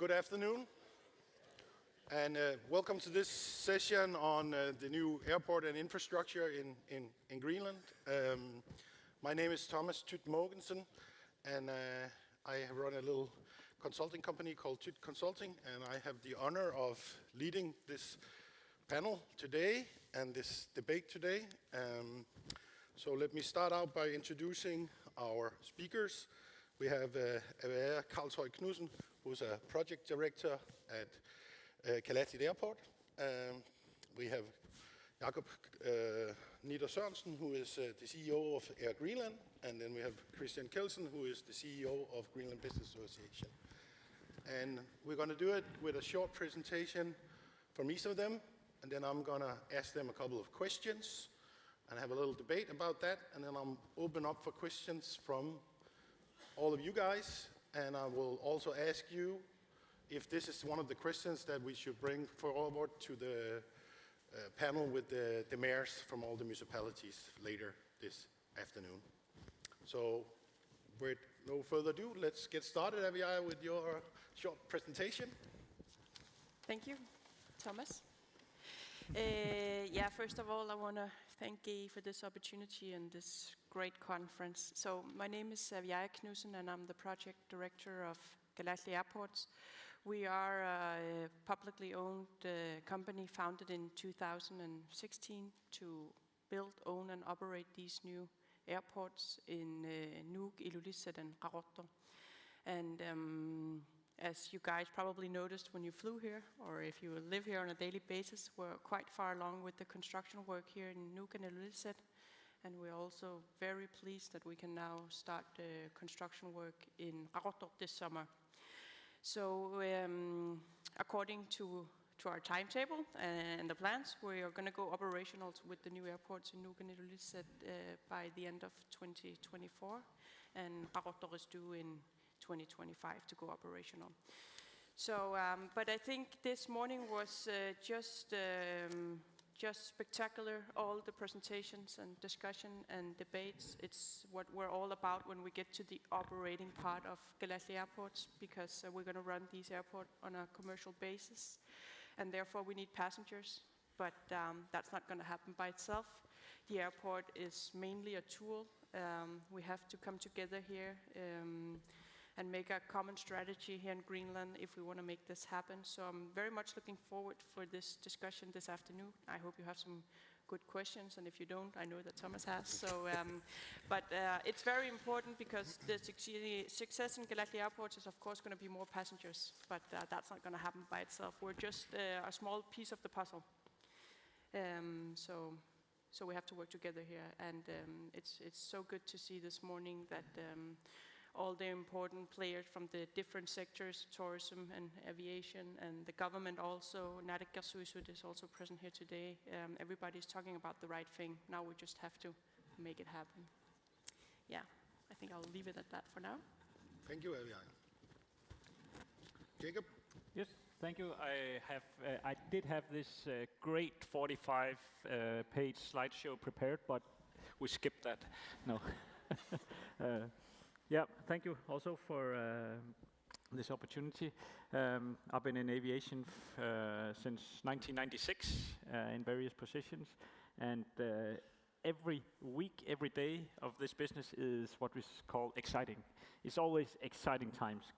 Good afternoon, and welcome to this session on the new airport and infrastructure in Greenland. My name is Thomas Tyt Mogensen, and I run a little consulting company called Tyt Consulting, and I have the honor of leading this panel today and this debate today. So let me start out by introducing our speakers. We have Kalaallit Knudsen, who's a project director at Kalaallit Airport. We have Jakob Nieder Sørensen, who is the CEO of Air Greenland. And then we have Christian Kelsen, who is the CEO of Greenland Business Association. And we're going to do it with a short presentation from each of them. And then I'm going to ask them a couple of questions and have a little debate about that. And then I'll open up for questions from all of you guys, and I will also ask you if this is one of the questions that we should bring forward to the panel with the mayors from all the municipalities later this afternoon. So with no further ado, let's get started, Avia, with your short presentation. Thank you, Thomas. First of all, I want to thank GE for this opportunity and this great conference. So my name is Avia Knudsen, and I'm the project director of Kalaallit Airports. We are a publicly owned company founded in 2016 to build, own, and operate these new airports in Nuuk, Ilulissat, and Qaqortoq. And as you guys probably noticed when you flew here, or if you live here on a daily basis, we're quite far along with the construction work here in Nuuk and Ilulissat. And we're also very pleased that we can now start the construction work in Qaqortoq this summer. So according to our timetable and the plans, we are going to go operational with the new airports in Nuuk and Ilulissat by the end of 2024. And Qaqortoq is due in 2025 to go operational. So, but I think this morning was just spectacular. All the presentations and discussion and debates, it's what we're all about when we get to the operating part of Kalaallit Airports, because we're going to run these airports on a commercial basis, and therefore we need passengers. But that's not going to happen by itself. The airport is mainly a tool. We have to come together here and make a common strategy here in Greenland if we want to make this happen. So I'm very much looking forward for this discussion this afternoon. I hope you have some good questions, and if you don't, I know that Thomas has. So, but it's very important because the success in Kalaallit Airports is of course going to be more passengers, but that's not going to happen by itself. We're just a small piece of the puzzle. So we have to work together here, and it's so good to see this morning that all the important players from the different sectors, tourism and aviation, and the government also, Naalakkersuisut is also present here today. Everybody's talking about the right thing. Now we just have to make it happen. Yeah, I think I'll leave it at that for now. Thank you, Avia. Jacob? Yes, thank you. I did have this great 45-page slideshow prepared, but we skipped that. No. Yeah, thank you also for this opportunity. I've been in aviation since 1996 in various positions, and every week, every day of this business is what we call exciting. It's always exciting times.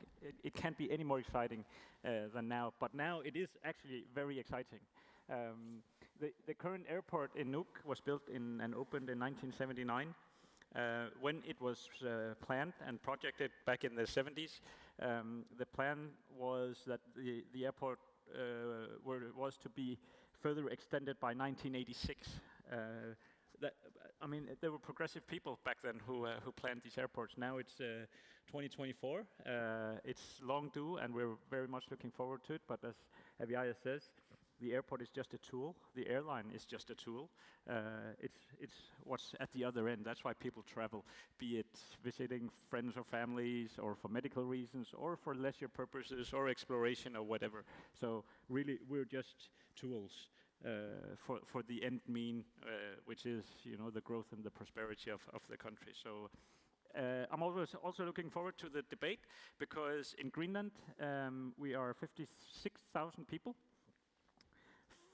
It can't be any more exciting than now, but now it is actually very exciting. The current airport in Nuuk was built and opened in 1979. When it was planned and projected back in the 70s, the plan was that the airport was to be further extended by 1986. There were progressive people back then who planned these airports. Now it's 2024. It's long due, and we're very much looking forward to it. But as Avia says, the airport is just a tool. The airline is just a tool. It's what's at the other end. That's why people travel, be it visiting friends or families, or for medical reasons, or for leisure purposes, or exploration, or whatever. So really, we're just tools for the end mean, which is the growth and the prosperity of the country. So I'm also looking forward to the debate, because in Greenland we are 56,000 people.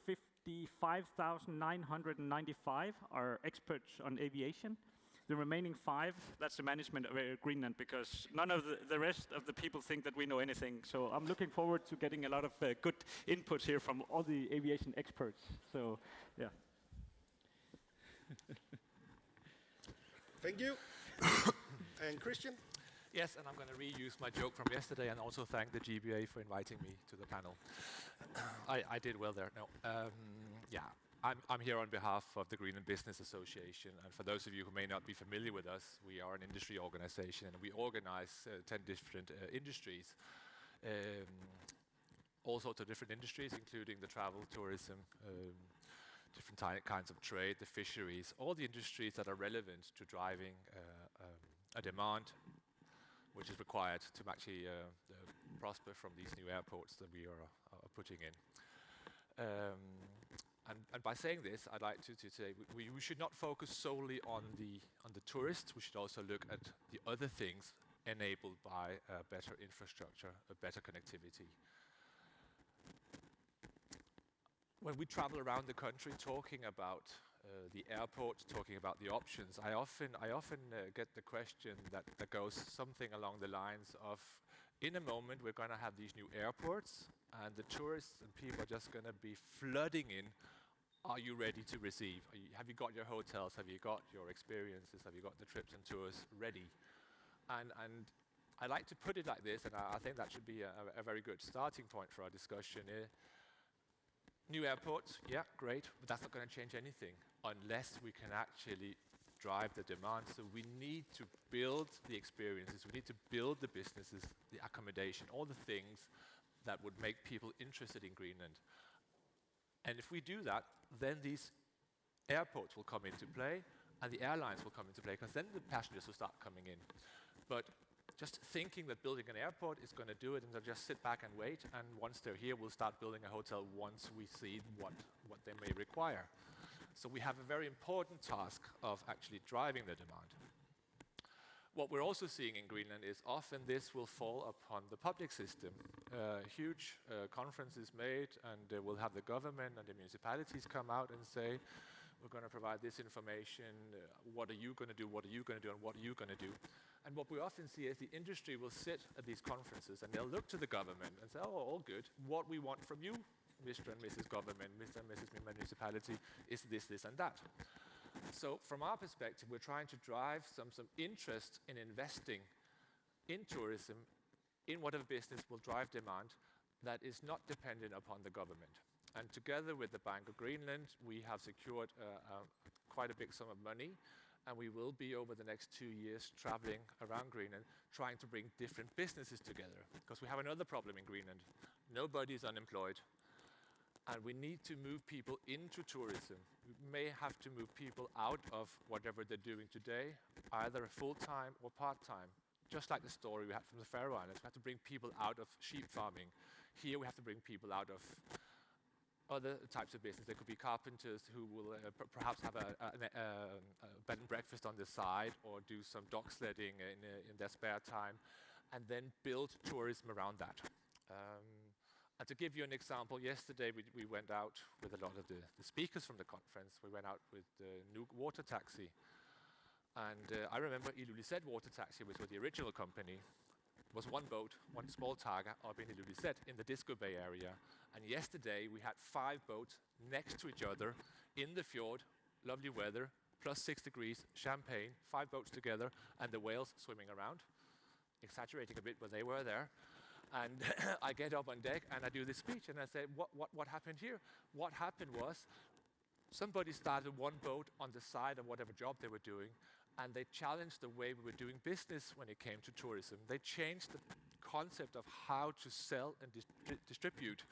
55,995 are experts on aviation. The remaining 5, that's the management of Greenland, because none of the rest of the people think that we know anything. So I'm looking forward to getting a lot of good inputs here from all the aviation experts. So, yeah. Thank you. And Christian? Yes, and I'm going to reuse my joke from yesterday and also thank the GBA for inviting me to the panel. I did well there. No, yeah, I'm here on behalf of the Greenland Business Association, and for those of you who may not be familiar with us, we are an industry organization, and we organize 10 different industries, all sorts of different industries, including the travel, tourism, different kinds of trade, the fisheries, all the industries that are relevant to driving a demand which is required to actually prosper from these new airports that we are putting in. And by saying this, I'd like to say we should not focus solely on the tourists. We should also look at the other things enabled by better infrastructure, a better connectivity. When we travel around the country talking about the airport, talking about the options, I often get the question that goes something along the lines of, in a moment we're going to have these new airports and the tourists and people are just going to be flooding in. Are you ready to receive? Have you got your hotels? Have you got your experiences? Have you got the trips and tours ready? And I like to put it like this, and I think that should be a very good starting point for our discussion here. New airports, yeah, great, but that's not going to change anything unless we can actually drive the demand. So we need to build the experiences, we need to build the businesses, the accommodation, all the things that would make people interested in Greenland. And if we do that, then these airports will come into play and the airlines will come into play, because then the passengers will start coming in. But just thinking that building an airport is going to do it and they'll just sit back and wait, and once they're here we'll start building a hotel once we see what they may require. So we have a very important task of actually driving the demand. What we're also seeing in Greenland is often this will fall upon the public system. Huge conferences made, and we'll have the government and the municipalities come out and say, we're going to provide this information, what are you going to do, what are you going to do, and what are you going to do? And what we often see is the industry will sit at these conferences and they'll look to the government and say, oh, all good, what we want from you, Mr. and Mrs. Government, Mr. and Mrs. Municipality, is this, this, and that. So from our perspective, we're trying to drive some interest in investing in tourism, in whatever business will drive demand that is not dependent upon the government. And together with the Bank of Greenland, we have secured quite a big sum of money, and we will be over the next 2 years traveling around Greenland trying to bring different businesses together. Because we have another problem in Greenland. Nobody is unemployed. And we need to move people into tourism. We may have to move people out of whatever they're doing today, either full-time or part-time. Just like the story we had from the Faroe Islands. We have to bring people out of sheep farming. Here we have to bring people out of other types of business. There could be carpenters who will perhaps have a bed and breakfast on the side, or do some dog sledding in their spare time, and then build tourism around that. And to give you an example, yesterday we went out with a lot of the speakers from the conference. We went out with the new water taxi. And I remember Ilulissat Water Taxi, which was the original company, was one boat, one small targa up in Ilulissat in the Disco Bay area. And yesterday we had 5 boats next to each other in the fjord, lovely weather, plus 6 degrees, champagne, 5 boats together, and the whales swimming around. Exaggerating a bit, but they were there. And I get up on deck and I do this speech and I say, what happened here? What happened was somebody started one boat on the side of whatever job they were doing, and they challenged the way we were doing business when it came to tourism. They changed the concept of how to sell and distribute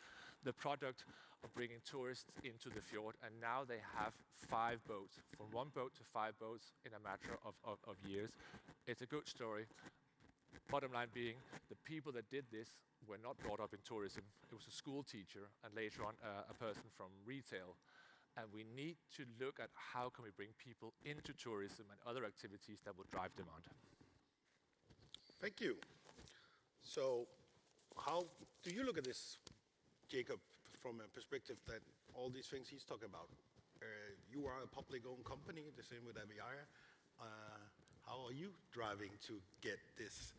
the product of bringing tourists into the fjord, and now they have 5 boats, from 1 boat to 5 boats in a matter of years. It's a good story. Bottom line being, the people that did this were not brought up in tourism. It was a school teacher and later on a person from retail. And we need to look at how can we bring people into tourism and other activities that will drive demand. Thank you. So, how do you look at this, Jacob, from a perspective that all these things he's talking about? You are a public-owned company, the same with Aviara. How are you driving to get this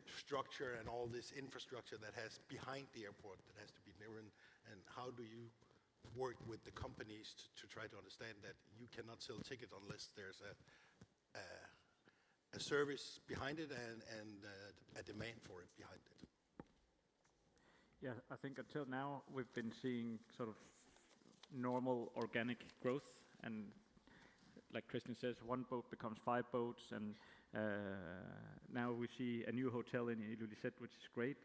structure and all this infrastructure that has behind the airport that has to be there? And how do you work with the companies to try to understand that you cannot sell tickets unless there's a service behind it and a demand for it behind it? Yeah, I think until now we've been seeing sort of normal organic growth, and like Christian says, one boat becomes 5 boats, and now we see a new hotel in Ilulissat, which is great.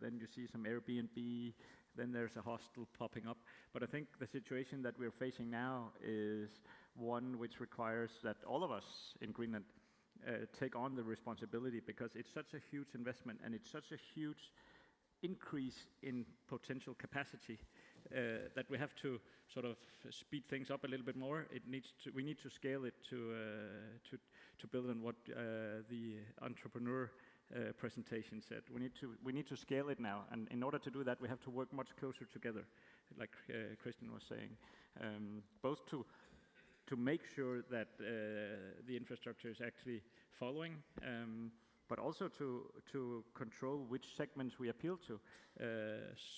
Then you see some Airbnb, then there's a hostel popping up. But I think the situation that we're facing now is one which requires that all of us in Greenland take on the responsibility, because it's such a huge investment and it's such a huge increase in potential capacity that we have to sort of speed things up a little bit more. We need to scale it to build on what the entrepreneur presentation said. We need to scale it now, and in order to do that, we have to work much closer together, like Christian was saying, both to make sure that the infrastructure is actually following, but also to control which segments we appeal to,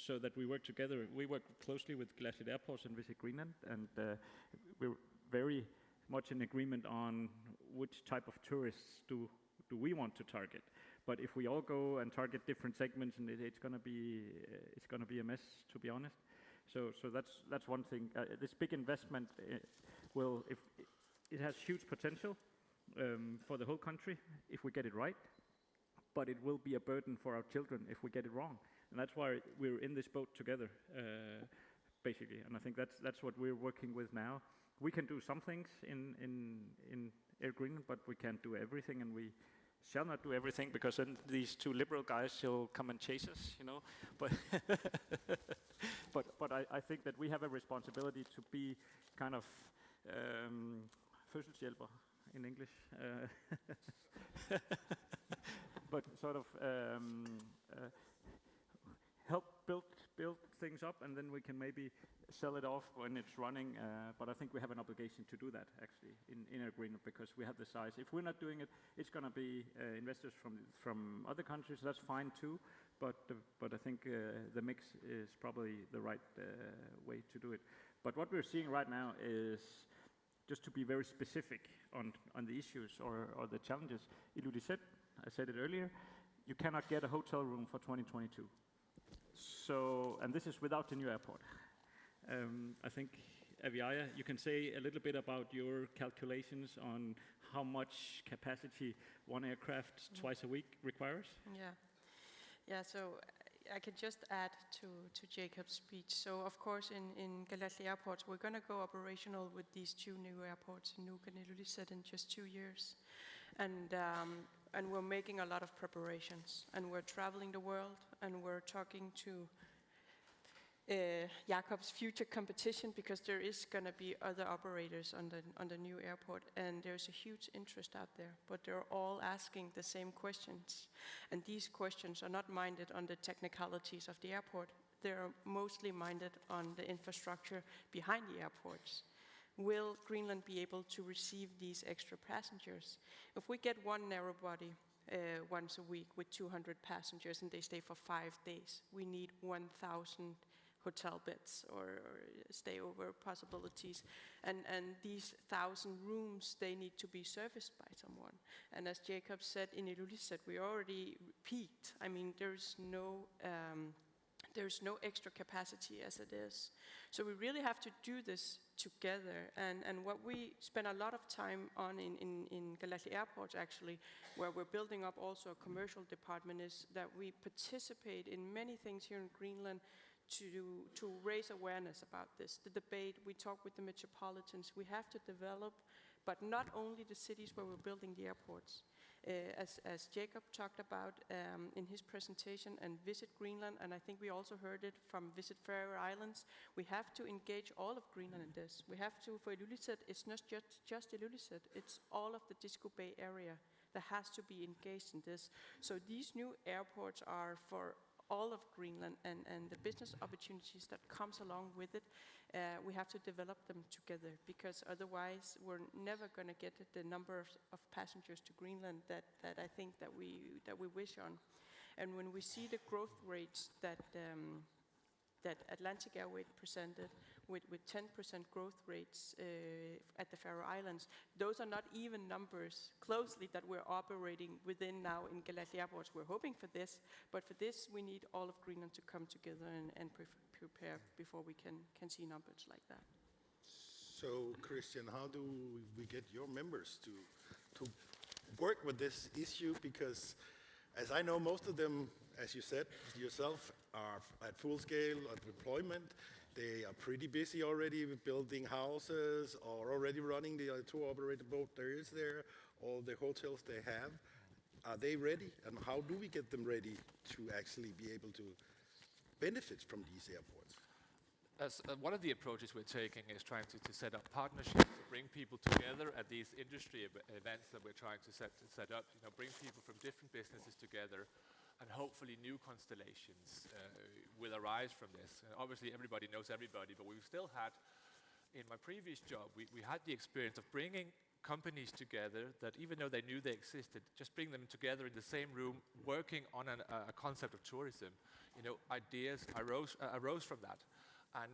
so that we work together. We work closely with Kalaallit Airports and Visit Greenland, and we're very much in agreement on which type of tourists do we want to target. But if we all go and target different segments, and it's going to be a mess, to be honest. So that's one thing. This big investment it has huge potential for the whole country if we get it right, but it will be a burden for our children if we get it wrong. And that's why we're in this boat together, basically. And I think that's what we're working with now. We can do some things in Air Greenland, but we can't do everything, and we shall not do everything, because then these two liberal guys will come and chase us, you know. But but I think that we have a responsibility to be kind of fødselshjælper in English, but sort of help build things up, and then we can maybe sell it off when it's running. But I think we have an obligation to do that, actually, in Air Greenland, because we have the size. If we're not doing it, it's going to be investors from other countries. That's fine too, but I think the mix is probably the right way to do it. But what we're seeing right now is, just to be very specific on the issues or the challenges, Ilulissat, I said it earlier, you cannot get a hotel room for 2022. So, and this is without the new airport. I think, Aviara, you can say a little bit about your calculations on how much capacity one aircraft twice a week requires? Yeah, so I can just add to Jacob's speech. So, of course, in Kalaallit Airports, we're going to go operational with these 2 new airports, Nuuk and Ilulissat, in just 2 years. And we're making a lot of preparations, and we're traveling the world, and we're talking to Jacob's future competition, because there is going to be other operators on the new airport, and there's a huge interest out there, but they're all asking the same questions. And these questions are not minded on the technicalities of the airport. They're mostly minded on the infrastructure behind the airports. Will Greenland be able to receive these extra passengers? If we get one narrow body once a week with 200 passengers and they stay for 5 days, we need 1,000 hotel beds or stayover possibilities. And these 1,000 rooms, they need to be serviced by someone. And as Jacob said, in Ilulissat, we already peaked. I mean, there's no extra capacity as it is. So we really have to do this together. And what we spend a lot of time on in Kalaallit Airports, actually, where we're building up also a commercial department, is that we participate in many things here in Greenland to raise awareness about this. The debate, we talk with the metropolitans, we have to develop, but not only the cities where we're building the airports. As Jacob talked about in his presentation, and Visit Greenland, and I think we also heard it from Visit Faroe Islands, we have to engage all of Greenland in this. We have to, for Ilulissat, it's not just Ilulissat, it's all of the Disco Bay area that has to be engaged in this. So these new airports are for all of Greenland, and the business opportunities that comes along with it, we have to develop them together, because otherwise we're never going to get the number of passengers to Greenland that I think that we wish on. And when we see the growth rates that Atlantic Airways presented, with 10% growth rates at the Faroe Islands, those are not even numbers closely that we're operating within now in Kalaallit Airports. We're hoping for this, but for this we need all of Greenland to come together and prepare before we can see numbers like that. So, Christian, how do we get your members to work with this issue? Because, as I know, most of them, as you said yourself, are at full scale of deployment. They are pretty busy already with building houses or already running the tour operator boat there is there, all the hotels they have. Are they ready? And how do we get them ready to actually be able to benefit from these airports? One of the approaches we're taking is trying to set up partnerships, to bring people together at these industry events that we're trying to set up. Bring people from different businesses together, and hopefully new constellations will arise from this. Obviously everybody knows everybody, but we've still had, in my previous job, we had the experience of bringing companies together that, even though they knew they existed, just bring them together in the same room, working on a concept of tourism. Ideas arose from that. And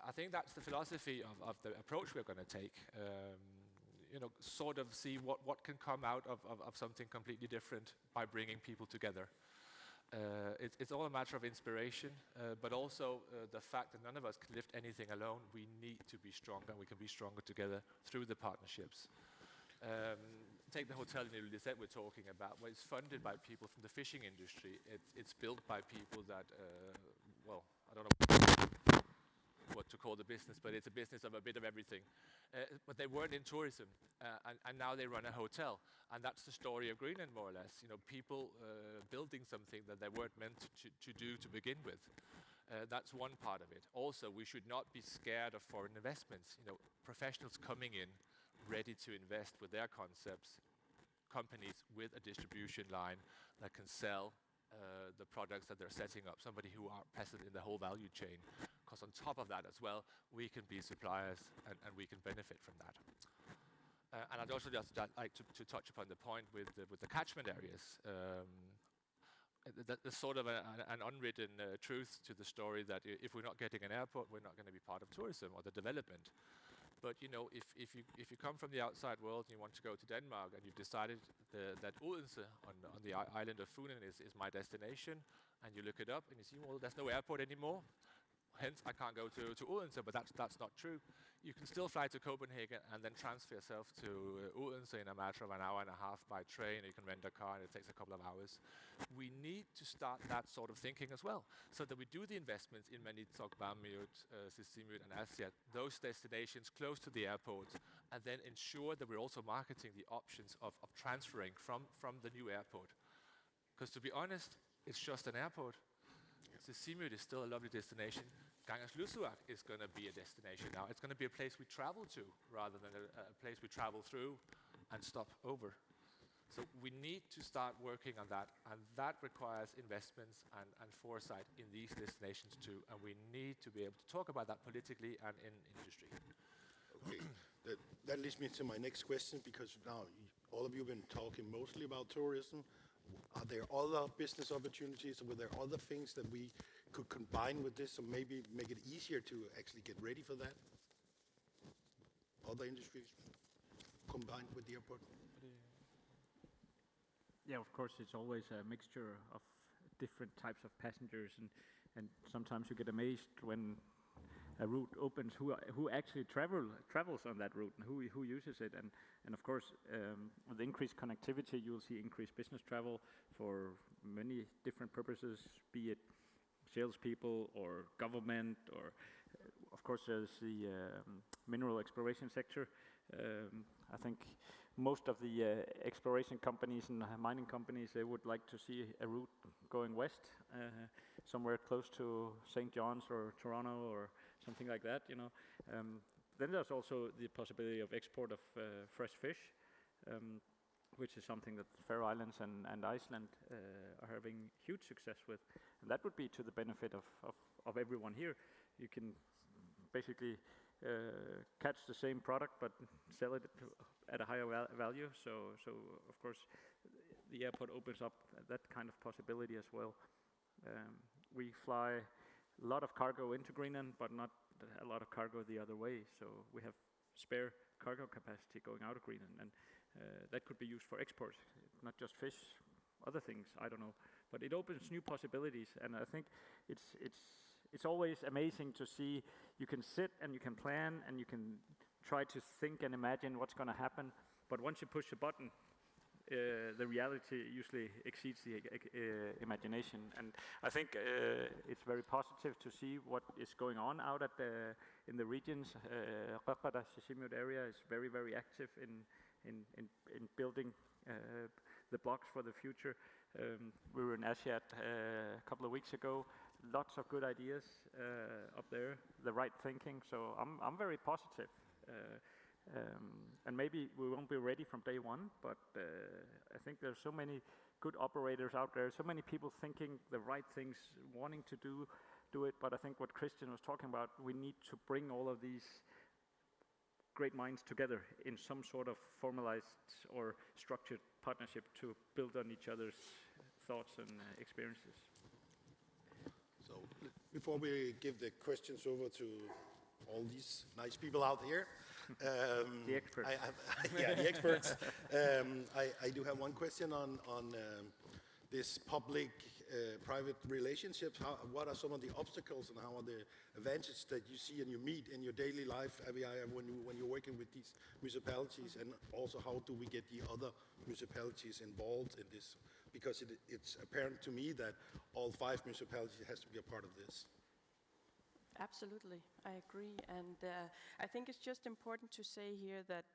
I think that's the philosophy of the approach we're going to take. Sort of see what can come out of something completely different by bringing people together. It's all a matter of inspiration, but also the fact that none of us can lift anything alone. We need to be stronger, and we can be stronger together through the partnerships. Take the hotel in Ilulissat we're talking about, where it's funded by people from the fishing industry. It's built by people that, I don't know what to call the business, but it's a business of a bit of everything. But they weren't in tourism, and now they run a hotel. And that's the story of Greenland, more or less. People building something that they weren't meant to do to begin with. That's one part of it. Also, we should not be scared of foreign investments. Professionals coming in, ready to invest with their concepts, companies with a distribution line that can sell the products that they're setting up, somebody who are present in the whole value chain. Because on top of that as well, we can be suppliers and we can benefit from that. And I'd also just like to touch upon the point with the catchment areas. There's sort of an unwritten truth to the story that if we're not getting an airport, we're not going to be part of tourism or the development. But if you come from the outside world and you want to go to Denmark and you've decided that Odense on the island of Funen is my destination, and you look it up and you see, well, there's no airport anymore. Hence, I can't go to Odense, but that's not true. You can still fly to Copenhagen and then transfer yourself to Odense in a matter of an hour and a half by train. You can rent a car and it takes a couple of hours. We need to start that sort of thinking as well, so that we do the investments in toqqaannartumik, Sisimiut and Aasiaat, those destinations close to the airport, and then ensure that we're also marketing the options of transferring from the new airport. Because to be honest, it's just an airport. Sisimiut is still a lovely destination. Kangerlussuaq is going to be a destination now. It's going to be a place we travel to rather than a place we travel through and stop over. So we need to start working on that, and that requires investments and foresight in these destinations too. And we need to be able to talk about that politically and in industry. Okay, that leads me to my next question, because now all of you have been talking mostly about tourism. Are there other business opportunities, or were there other things that we could combine with this, or maybe make it easier to actually get ready for that? Other industries combined with the airport? Yeah, of course, it's always a mixture of different types of passengers, and sometimes you get amazed when a route opens, who actually travels on that route and who uses it. And of course, with increased connectivity, you'll see increased business travel for many different purposes, be it salespeople or government, or of course there's the mineral exploration sector. I think most of the exploration companies and mining companies, they would like to see a route going west, somewhere close to St. John's or Toronto or something like that, Then there's also the possibility of export of fresh fish. which is something that the Faroe Islands and Iceland are having huge success with. And that would be to the benefit of everyone here. You can basically catch the same product but sell it at a higher value. So of course the airport opens up that kind of possibility as well. We fly a lot of cargo into Greenland, but not a lot of cargo the other way. So we have spare cargo capacity going out of Greenland, and that could be used for export, not just fish, other things, I don't know. But it opens new possibilities, and I think it's always amazing to see. You can sit and you can plan and you can try to think and imagine what's going to happen, but once you push a button, the reality usually exceeds the imagination. And I think it's very positive to see what is going on out in the regions. Sisimiut area is very, very active in building the blocks for the future. We were in Asia a couple of weeks ago. Lots of good ideas up there, the right thinking. So I'm very positive. And maybe we won't be ready from day one, but I think there's so many good operators out there, so many people thinking the right things, wanting to do it. But I think what Christian was talking about, we need to bring all of these great minds together in some sort of formalized or structured partnership to build on each other's thoughts and experiences. So before we give the questions over to all these nice people out here, the experts. The experts. I do have one question on this public-private relationships. What are some of the obstacles and how are the advantages that you see and you meet in your daily life, when you're working with these municipalities, and also how do we get the other municipalities involved in this? Because it's apparent to me that all 5 municipalities has to be a part of this. Absolutely, I agree, and I think it's just important to say here that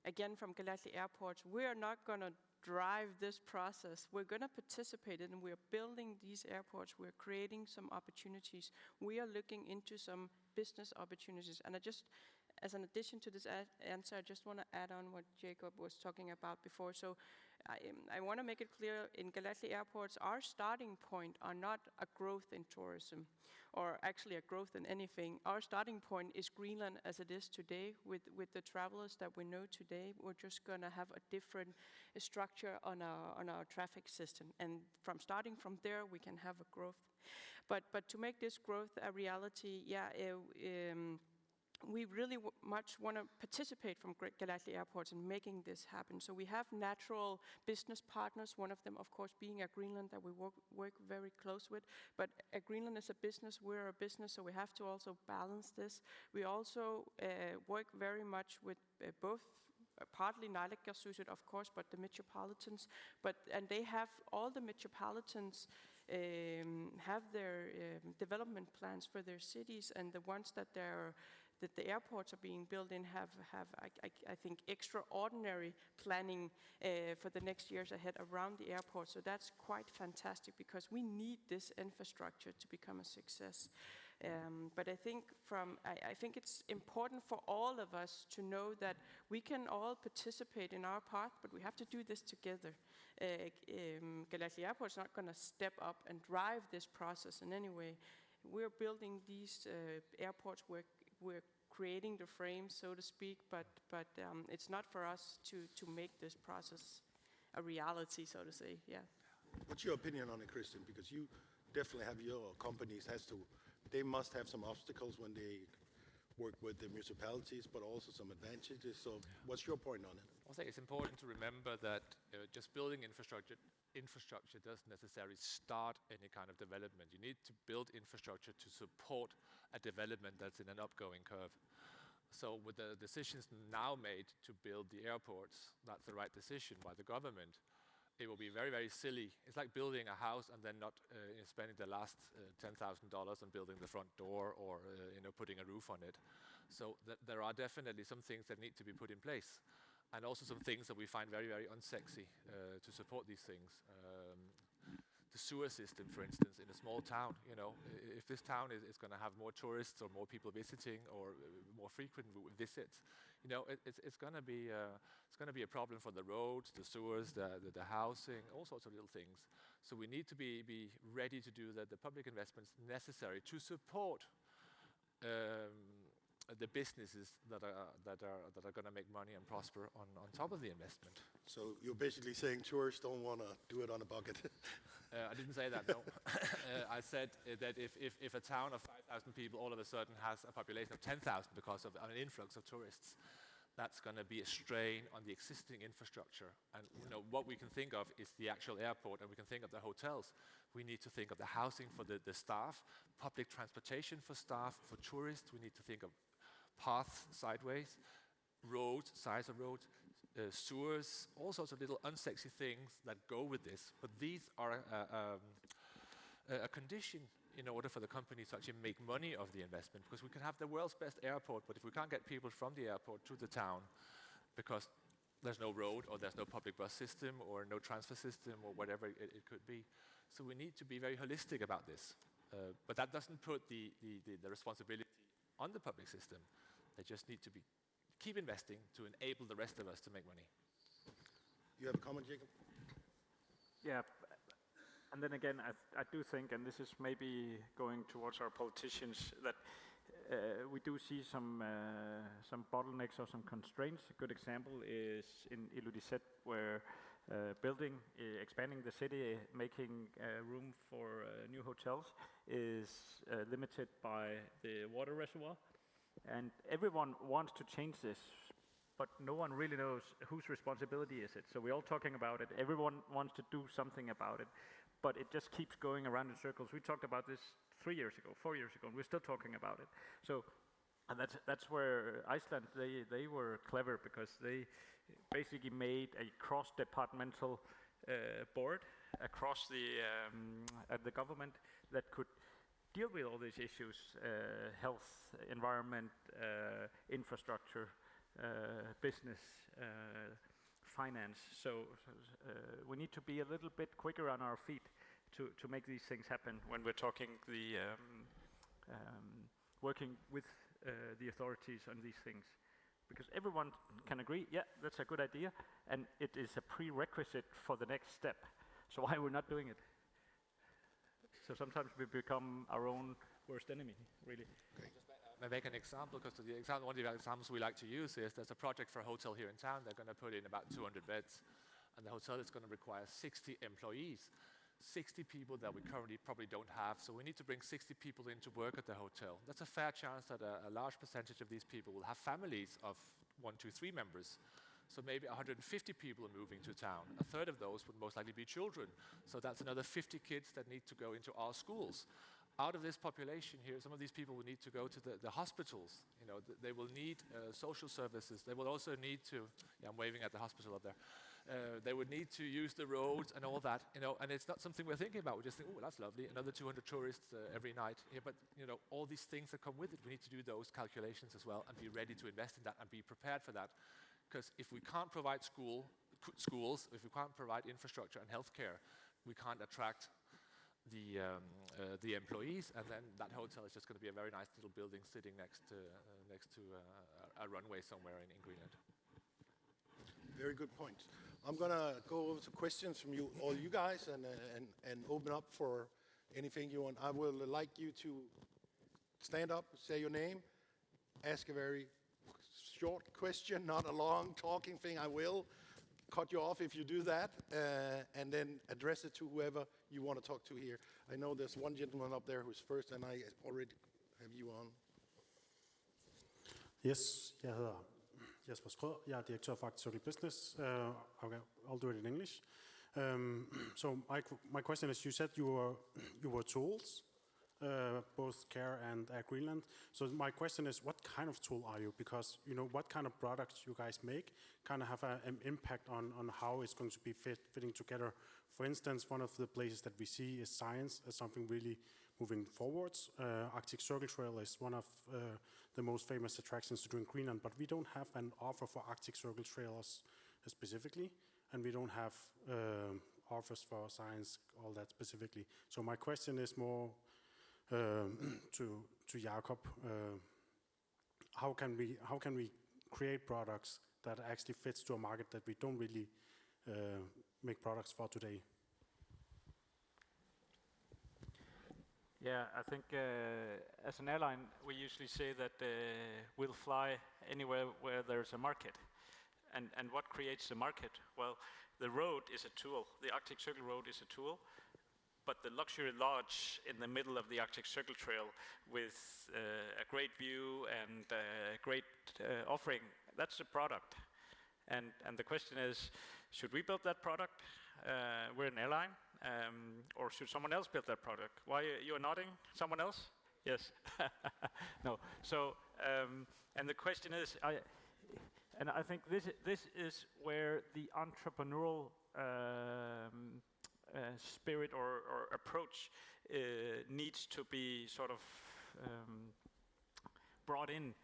again, from Kalaallit Airports, we are not going to drive this process. We're going to participate in it, and we're building these airports. We're creating some opportunities. We are looking into some business opportunities, and as an addition to this answer, I just want to add on what Jacob was talking about before. So I want to make it clear, in Kalaallit Airports, our starting point are not a growth in tourism, or actually a growth in anything. Our starting point is Greenland as it is today, with the travelers that we know today. We're just going to have a different structure on our traffic system, and starting from there, we can have a growth. But to make this growth a reality, we really much want to participate from Kalaallit Airports in making this happen. So we have natural business partners, one of them, of course, being Air Greenland, that we work very close with. But Air Greenland is a business, we're a business, so we have to also balance this. We also work very much with both, partly Naalakkersuisut, of course, but the metropolitans. And they have, all the metropolitans have their development plans for their cities, and the ones that the airports are being built in have I think, extraordinary planning for the next years ahead around the airport. So that's quite fantastic, because we need this infrastructure to become a success. But I think it's important for all of us to know that we can all participate in our part, but we have to do this together. Kalaallit Airport is not going to step up and drive this process in any way. We're building these airports, we're creating the frame, so to speak, but it's not for us to make this process a reality, so to say. Yeah. What's your opinion on it, Christian? Because you definitely have your companies they must have some obstacles when they work with the municipalities, but also some advantages. So what's your point on it? I think it's important to remember that just building infrastructure doesn't necessarily start any kind of development. You need to build infrastructure to support a development that's in an upgoing curve. So with the decisions now made to build the airports, that's the right decision by the government. It will be very, very silly. It's like building a house and then not spending the last $10,000 on building the front door or putting a roof on it. So there are definitely some things that need to be put in place, and also some things that we find very, very unsexy to support these things. the sewer system, for instance, in a small town. You know, if this town is going to have more tourists or more people visiting or more frequent visits, you know, it's going to be a problem for the roads, the sewers, the housing, all sorts of little things. So we need to be ready to do the public investments necessary to support the businesses that are going to make money and prosper on top of the investment. So you're basically saying tourists don't want to do it on a bucket. I didn't say that, no. I said that if a town of 5,000 people all of a sudden has a population of 10,000 because of an influx of tourists, that's going to be a strain on the existing infrastructure. And you know, what we can think of is the actual airport, and we can think of the hotels. We need to think of the housing for the staff, public transportation for staff, for tourists. We need to think of paths sideways, roads, size of roads, sewers, all sorts of little unsexy things that go with this. But these are a condition in order for the companies to actually make money of the investment, because we can have the world's best airport, but if we can't get people from the airport to the town because there's no road or there's no public bus system or no transfer system or whatever it could be. So we need to be very holistic about this. But that doesn't put the responsibility on the public system. They just need to keep investing to enable the rest of us to make money. You have a comment, Jacob? Yeah, and then again, I do think, and this is maybe going towards our politicians, that we do see some bottlenecks or some constraints. A good example is in Ilulissat, where expanding the city, making room for new hotels is limited by the water reservoir. And everyone wants to change this, but no one really knows whose responsibility is it. So we're all talking about it. Everyone wants to do something about it, but it just keeps going around in circles. We talked about this 3 years ago, 4 years ago, and we're still talking about it. So, and that's where Iceland, they were clever, because they basically made a cross-departmental board across the government that could deal with all these issues: health, environment, infrastructure, business, finance. So we need to be a little bit quicker on our feet to make these things happen when we're talking working with the authorities on these things. Because everyone can agree, yeah, that's a good idea, and it is a prerequisite for the next step. So why we're not doing it? So sometimes we become our own worst enemy, really. Okay. I make an example, because one of the examples we like to use is there's a project for a hotel here in town. They're going to put in about 200 beds, and the hotel is going to require 60 employees. 60 people that we currently probably don't have, so we need to bring 60 people in to work at the hotel. That's a fair chance that a large percentage of these people will have families of 1, 2, 3 members. So maybe 150 people are moving to town. A third of those would most likely be children. So that's another 50 kids that need to go into our schools. Out of this population here, some of these people will need to go to the hospitals. You know, they will need social services. They will also need to, I'm waving at the hospital up there. They would need to use the roads and all that, you know, and it's not something we're thinking about. We just think, oh, that's lovely, another 200 tourists every night. Yeah, but, you know, all these things that come with it, we need to do those calculations as well and be ready to invest in that and be prepared for that. Because if we can't provide schools, if we can't provide infrastructure and healthcare, we can't attract the employees, and then that hotel is just going to be a very nice little building sitting next to a runway somewhere in Greenland. Very good point. I'm going to go over to questions from all you guys, and open up for anything you want. I will like you to stand up, say your name, ask a very short question, not a long talking thing. I will cut you off if you do that, and then address it to whoever you want to talk to here. I know there's one gentleman up there who's first, and I already have you on. Yes, jeg hedder Jesper Skrød. Jeg er direktør for Active Business. Okay, I'll do it in English. So my question is, you said you were tools, both Care and Greenland. So my question is, what kind of tool are you? Because, you know, what kind of products you guys make kind of have an impact on how it's going to be fitting together. For instance, one of the places that we see is science as something really moving forwards. Arctic Circle Trail is one of the most famous attractions to do in Greenland, but we don't have an offer for Arctic Circle Trailers specifically, and we don't have offers for science, all that specifically. So my question is more to Jakob. How can we create products that actually fits to a market that we don't really make products for today? Yeah, I think as an airline, we usually say that we'll fly anywhere where there's a market. And what creates the market? Well, the road is a tool. The Arctic Circle Road is a tool. But the luxury lodge in the middle of the Arctic Circle Trail with a great view and a great offering, that's the product. And the question is, should we build that product? We're an airline. Or should someone else build that product? Why you are nodding? Someone else? Yes. No. So, and the question is, I think this is where the entrepreneurial spirit or approach needs to be sort of brought in.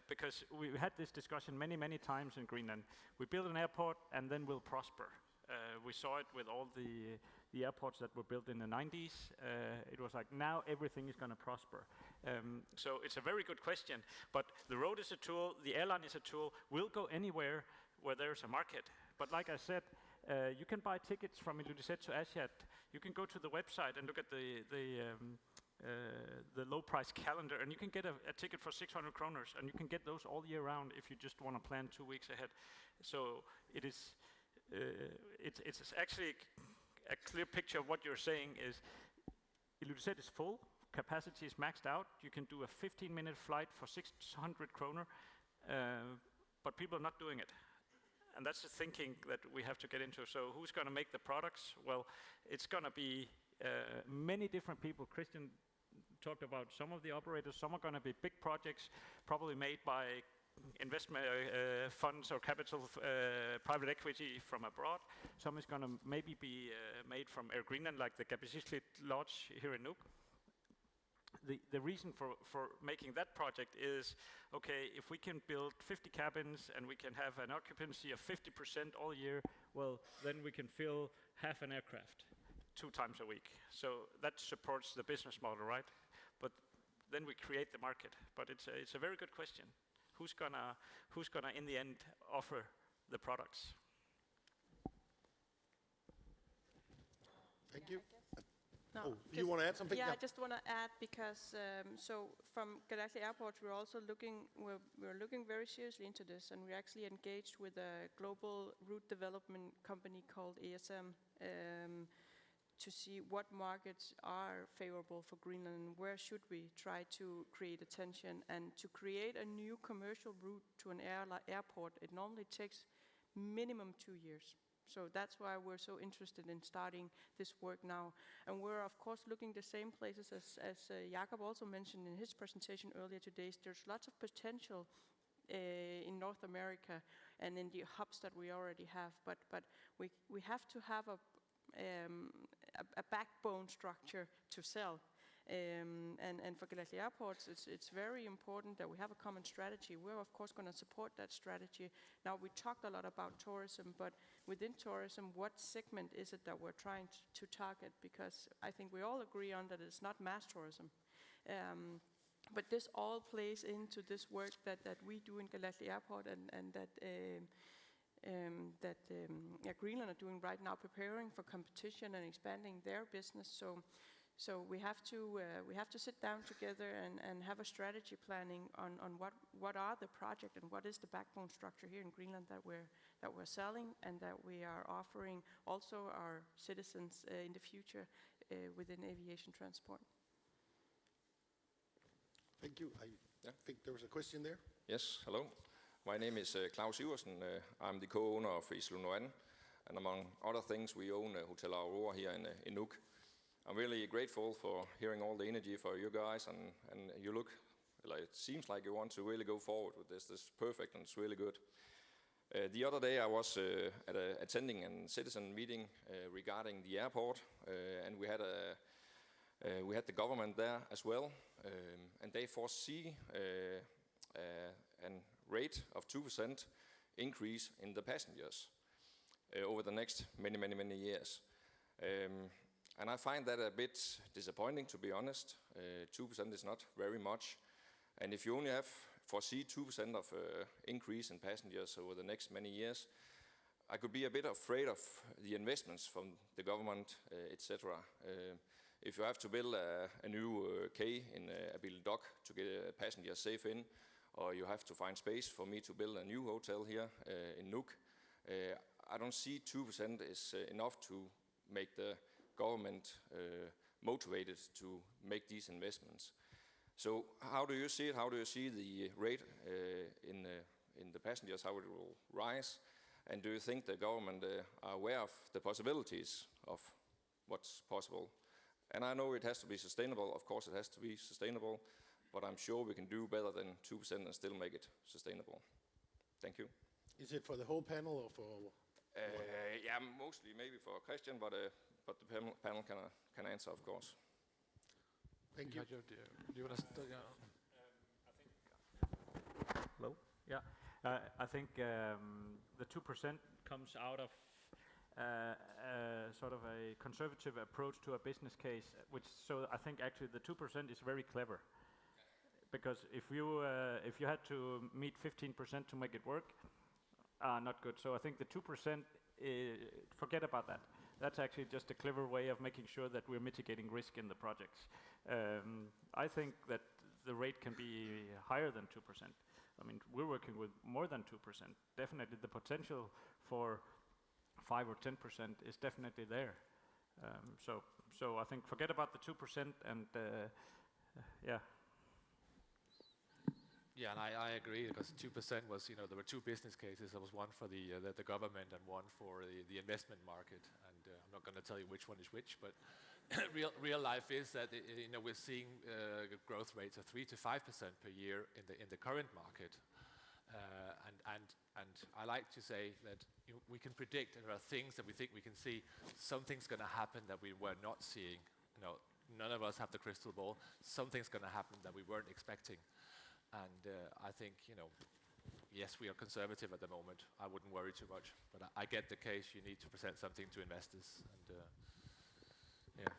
Because we had this discussion many times in Greenland. We build an airport and then we'll prosper. We saw it with all the airports that were built in the 90s. It was like, now everything is going to prosper. So it's a very good question. But the road is a tool, the airline is a tool. We'll go anywhere where there's a market. But like I said, you can buy tickets from Ilulissat to Aasiaat. You can go to the website and look at the low price calendar, and you can get a ticket for 600 kroners, and you can get those all year round if you just want to plan 2 weeks ahead. So it is, it's actually a clear picture of what you're saying is Ilulissat is full, capacity is maxed out. You can do a 15-minute flight for 600 kroner, but people are not doing it. And that's the thinking that we have to get into. So who's going to make the products? Well, it's going to be many different people. Christian talked about some of the operators. Some are going to be big projects, probably made by investment funds or capital, private equity from abroad. Some is going to maybe be made from Air Greenland, like the Kalaallit Lodge here in Nuuk. The reason for making that project is, okay, if we can build 50 cabins and we can have an occupancy of 50% all year, well, then we can fill half an aircraft 2 times a week. So that supports the business model, right? But then we create the market. But it's a very good question. Who's gonna in the end offer the products? Thank you. No, you want to add something? Yeah, I just want to add because so from Kalaallit Airport, we're also looking very seriously into this, and we're actually engaged with a global route development company called ASM to see what markets are favorable for Greenland and where should we try to create attention. And to create a new commercial route to an airport, it normally takes minimum 2 years. So that's why we're so interested in starting this work now. And we're, of course, looking the same places as Jakob also mentioned in his presentation earlier today. There's lots of potential in North America and in the hubs that we already have. But we have to have a backbone structure to sell. And for Kalaallit Airports, it's very important that we have a common strategy. We're, of course, going to support that strategy. Now, we talked a lot about tourism, but within tourism, what segment is it that we're trying to target? Because I think we all agree on that it's not mass tourism. But this all plays into this work that we do in Kalaallit Airport and that Greenland are doing right now, preparing for competition and expanding their business. So we have to sit down together and have a strategy planning on what are the project and what is the backbone structure here in Greenland that we're selling and that we are offering also our citizens in the future within aviation transport. Thank you. I think there was a question there. Yes, hello. My name is Claus Iversen. I'm the co-owner of Isla Nunaata, and among other things, we own Hotel Aurora here in Nuuk. I'm really grateful for hearing all the energy for you guys, and you look like, it seems like you want to really go forward with this. This is perfect and it's really good. The other day I was attending a citizen meeting regarding the airport, and we had the government there as well, and they foresee a rate of 2% increase in the passengers. over the next many years. And I find that a bit disappointing, to be honest. 2% is not very much. And if you only foresee 2% of increase in passengers over the next many years, I could be a bit afraid of the investments from the government, etc. If you have to build a new quay in a dock to get passengers safe in, or you have to find space for me to build a new hotel here in Nuuk, I don't see 2% is enough to make the government motivated to make these investments. So how do you see it? How do you see the rate in the passengers, how it will rise? And do you think the government are aware of the possibilities of what's possible? And I know it has to be sustainable. Of course it has to be sustainable, but I'm sure we can do better than 2% and still make it sustainable. Thank you. Is it for the whole panel or for? Yeah, mostly maybe for Christian, but the panel can answer, of course. Thank you. Do you want to start? Yeah. Hello? Yeah. I think the 2% comes out of sort of a conservative approach to a business case, so I think actually the 2% is very clever. Because if you had to meet 15% to make it work, not good. So I think the 2%, forget about that. That's actually just a clever way of making sure that we're mitigating risk in the projects. I think that the rate can be higher than 2%. I mean, we're working with more than 2%. Definitely the potential for 5 or 10% is definitely there. So I think forget about the 2% and yeah. Yeah, and I agree, because 2% was, there were two business cases. There was one for the government and one for the investment market. And I'm not going to tell you which one is which, but real life is that we're seeing growth rates of 3 to 5% per year in the current market. And I like to say that we can predict, and there are things that we think we can see. Something's going to happen that we were not seeing. None of us have the crystal ball. Something's going to happen that we weren't expecting. And I think, yes, we are conservative at the moment. I wouldn't worry too much. But I get the case. You need to present something to investors. And yeah.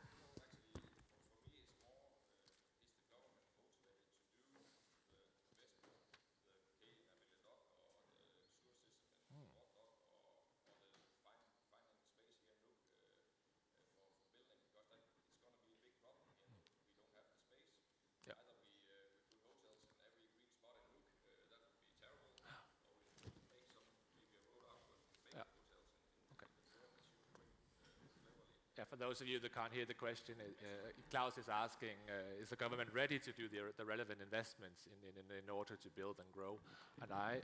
Yeah, for those of you that can't hear the question, Klaus is asking, is the government ready to do the relevant investments in order to build and grow? And I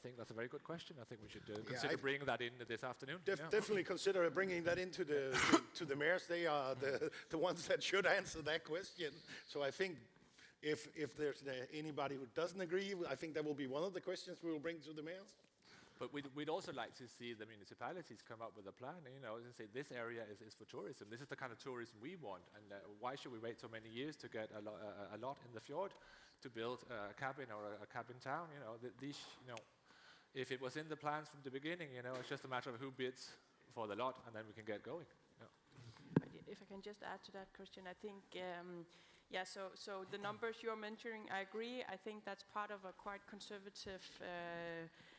think that's a very good question. I think we should consider bringing that in this afternoon. Definitely consider bringing that into to the mayors. They are the ones that should answer that question. So I think if there's anybody who doesn't agree, I think that will be one of the questions we will bring to the mayors. But we'd also like to see the municipalities come up with a plan, and say this area is for tourism. This is the kind of tourism we want, and why should we wait so many years to get a lot in the fjord to build a cabin or a cabin town? If it was in the plans from the beginning, it's just a matter of who bids for the lot, and then we can get going. If I can just add to that, Christian, I think. So the numbers you're mentioning, I agree. I think that's part of a quite conservative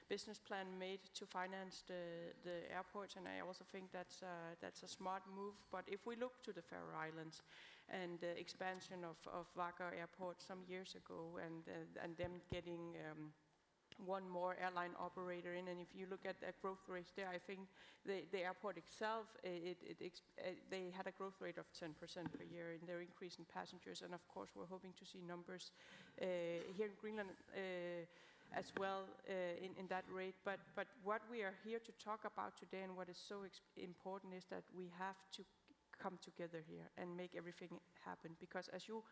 business plan made to finance the airports, and I also think that's a smart move. But if we look to the Faroe Islands and the expansion of Vagar Airport some years ago, and them getting one more airline operator in, and if you look at the growth rates there, I think the airport itself, they had a growth rate of 10% per year in their increase in passengers, and of course we're hoping to see numbers here in Greenland as well in that rate. But what we are here to talk about today, and what is so important, is that we have to come together here and make everything happen, because as you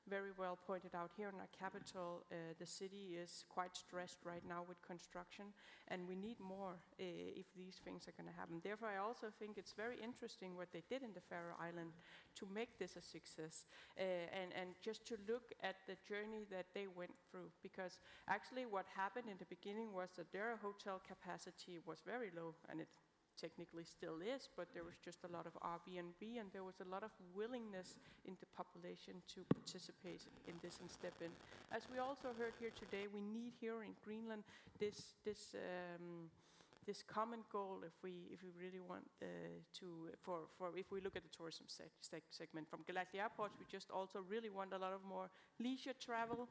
very well pointed out, here in our capital, the city is quite stressed right now with construction, and we need more if these things are going to happen. Therefore, I also think it's very interesting what they did in the Faroe Islands to make this a success, and just to look at the journey that they went through, because actually what happened in the beginning was that their hotel capacity was very low, and technically still is, but there was just a lot of Airbnb, and there was a lot of willingness in the population to participate in this and step in. As we also heard here today, we need here in Greenland this common goal if we really want if we look at the tourism segment from Kalaallit airports, we just also really want a lot of more leisure travel,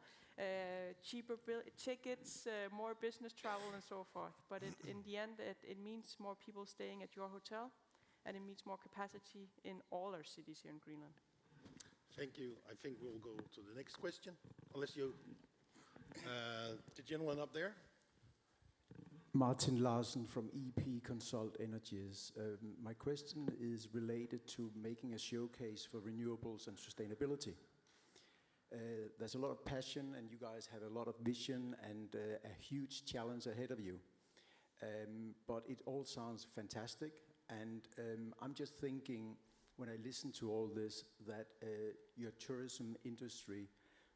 cheaper tickets, more business travel and so forth. But in the end, it means more people staying at your hotel, and it means more capacity in all our cities here in Greenland. Thank you. I think we'll go to the next question, unless you, the gentleman up there. Martin Larsen from EP Consult Energies. My question is related to making a showcase for renewables and sustainability. There's a lot of passion, and you guys have a lot of vision and a huge challenge ahead of you. But it all sounds fantastic, and I'm just thinking, when I listen to all this, that your tourism industry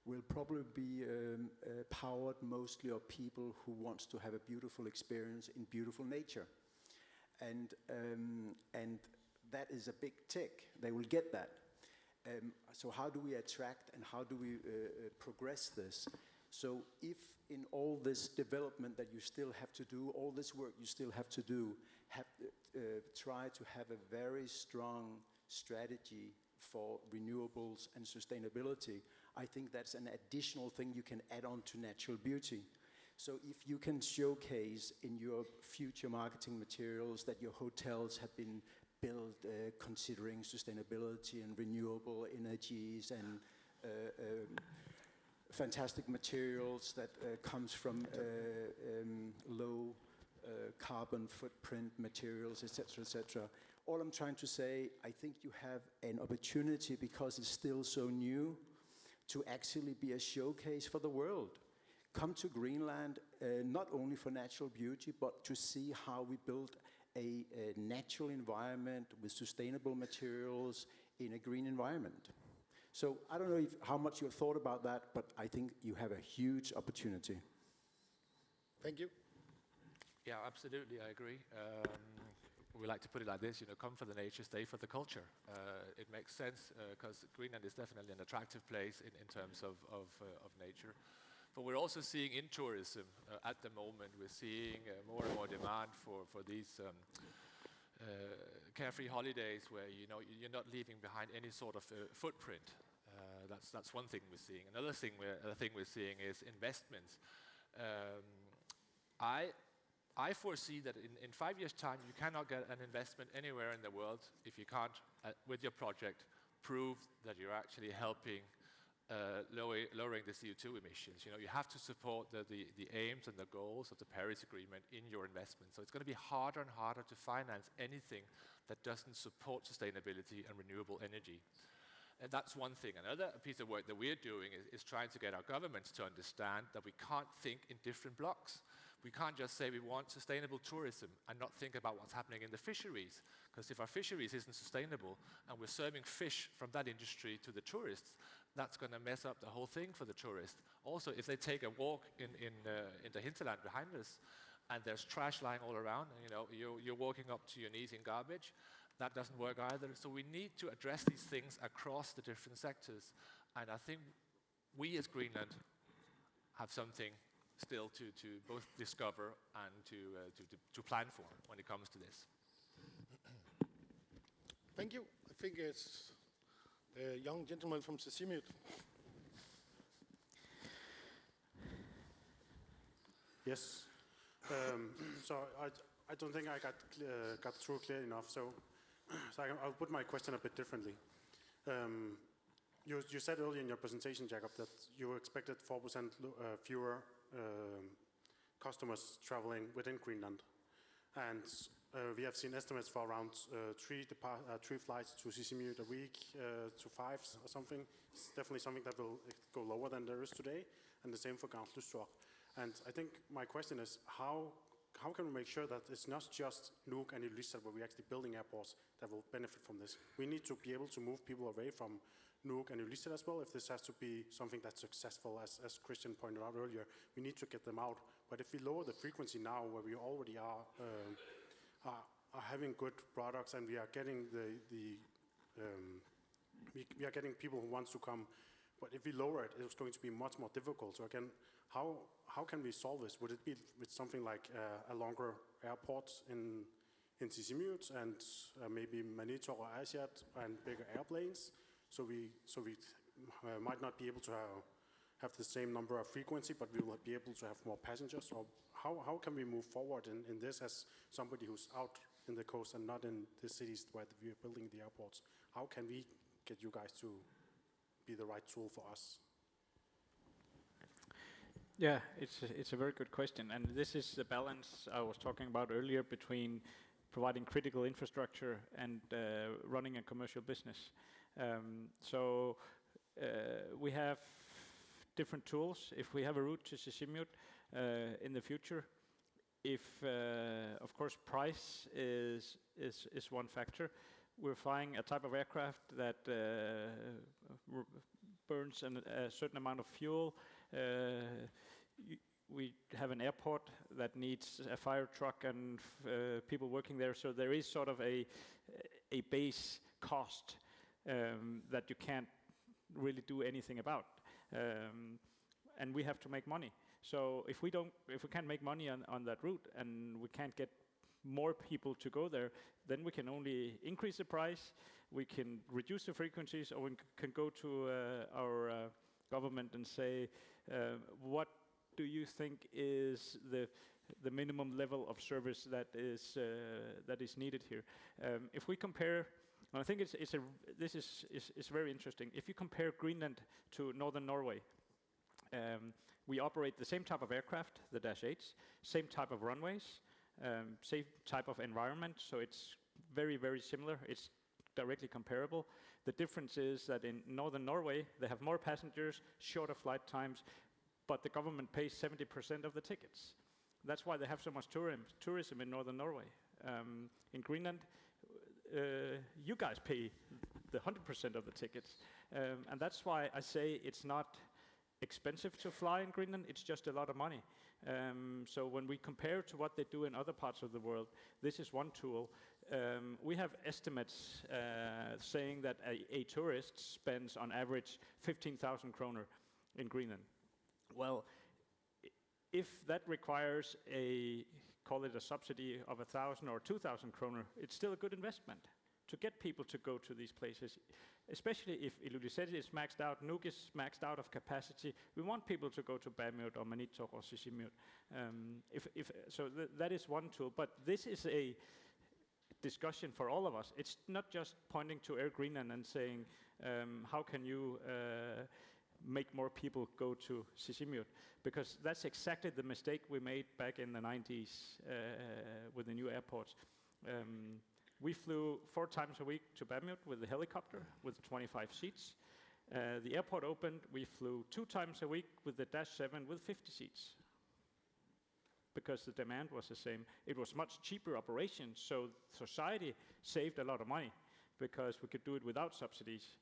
will probably be powered mostly of people who wants to have a beautiful experience in beautiful nature. And that is a big tick. They will get that. So how do we attract and how do we progress this? So if in all this development that you still have to do, all this work you still have to do, try to have a very strong strategy for renewables and sustainability, I think that's an additional thing you can add on to natural beauty. So if you can showcase in your future marketing materials that your hotels have been built considering sustainability and renewable energies and fantastic materials that comes from low carbon footprint materials, etc., etc. All I'm trying to say, I think you have an opportunity, because it's still so new, to actually be a showcase for the world. Come to Greenland, not only for natural beauty, but to see how we build a natural environment with sustainable materials in a green environment. So I don't know how much you've thought about that, but I think you have a huge opportunity. Thank you. Yeah, absolutely, I agree. We like to put it like this, come for the nature, stay for the culture. It makes sense because Greenland is definitely an attractive place in terms of nature. But we're also seeing in tourism at the moment, we're seeing more and more demand for these carefree holidays where you're not leaving behind any sort of footprint. That's one thing we're seeing. Another thing we're seeing is investments. I foresee that in 5 years' time, you cannot get an investment anywhere in the world if you can't, with your project, prove that you're actually helping lowering the CO2 emissions. You have to support the aims and the goals of the Paris Agreement in your investment. So it's going to be harder and harder to finance anything that doesn't support sustainability and renewable energy. And that's one thing. Another piece of work that we're doing is trying to get our governments to understand that we can't think in different blocks. We can't just say we want sustainable tourism and not think about what's happening in the fisheries. Because if our fisheries isn't sustainable and we're serving fish from that industry to the tourists, that's going to mess up the whole thing for the tourists. Also, if they take a walk in the hinterland behind us and there's trash lying all around, and you're walking up to your knees in garbage, that doesn't work either. So we need to address these things across the different sectors. And I think we as Greenland have something still to both discover and to plan for when it comes to this. Thank you. I think it's the young gentleman from Katuamiit. Yes. So I don't think I got through clear enough. So I'll put my question a bit differently. You said earlier in your presentation, Jacob, that you expected 4% fewer customers traveling within Greenland. And we have seen estimates for around 3 flights to Katuamiit a week, to 5 or something. It's definitely something that will go lower than there is today, and the same for Kalaallit. And I think my question is, how can we make sure that it's not just Nuuk and Ilulissat where we're actually building airports that will benefit from this? We need to be able to move people away from Nuuk and Ilulissat as well, if this has to be something that's successful, as Christian pointed out earlier. We need to get them out. But if we lower the frequency now, where we already are are having good products and we are getting we are getting people who wants to come. But if we lower it, it's going to be much more difficult. So again, how can we solve this? Would it be with something like a longer airport in Sisimiut and maybe Maniitsoq or Aasiaat and bigger airplanes? So we might not be able to have the same number of frequency, but we will be able to have more passengers. Or how can we move forward in this as somebody who's out in the coast and not in the cities where we are building the airports? How can we get you guys to be the right tool for us? Yeah, it's a very good question, and this is the balance I was talking about earlier between providing critical infrastructure and running a commercial business. We have different tools. If we have a route to Sisimiut in the future, if of course price is one factor. We're flying a type of aircraft that burns a certain amount of fuel. We have an airport that needs a fire truck and people working there, so there is sort of a base cost that you can't really do anything about, and we have to make money. So if we can't make money on that route and we can't get more people to go there, then we can only increase the price, we can reduce the frequencies, or we can go to our government and say, what do you think is the minimum level of service that is needed here? If we compare, and I think this is very interesting. If you compare Greenland to northern Norway, we operate the same type of aircraft, the -8s, same type of runways, same type of environment, so it's very, very similar. It's directly comparable. The difference is that in northern Norway, they have more passengers, shorter flight times, but the government pays 70% of the tickets. That's why they have so much tourism in northern Norway. In Greenland, you guys pay the 100% of the tickets. And that's why I say it's not expensive to fly in Greenland, it's just a lot of money. So when we compare to what they do in other parts of the world, this is one tool. We have estimates saying that a tourist spends on average 15,000 kroner in Greenland. Well, if that requires call it a subsidy of 1,000 or 2,000 kroner, it's still a good investment to get people to go to these places, especially if Ilulissat is maxed out, Nuuk is maxed out of capacity. We want people to go to Bamut or Maniitsoq or Sisimiut. That is one tool, but this is a discussion for all of us. It's not just pointing to Air Greenland and saying, how can you make more people go to Sisimiut? Because that's exactly the mistake we made back in the 90s with the new airports. We flew 4 times a week to Bamut with the helicopter with 25 seats. The airport opened, we flew 2 times a week with the -7 with 50 seats. Because the demand was the same. It was much cheaper operation, so society saved a lot of money because we could do it without subsidies.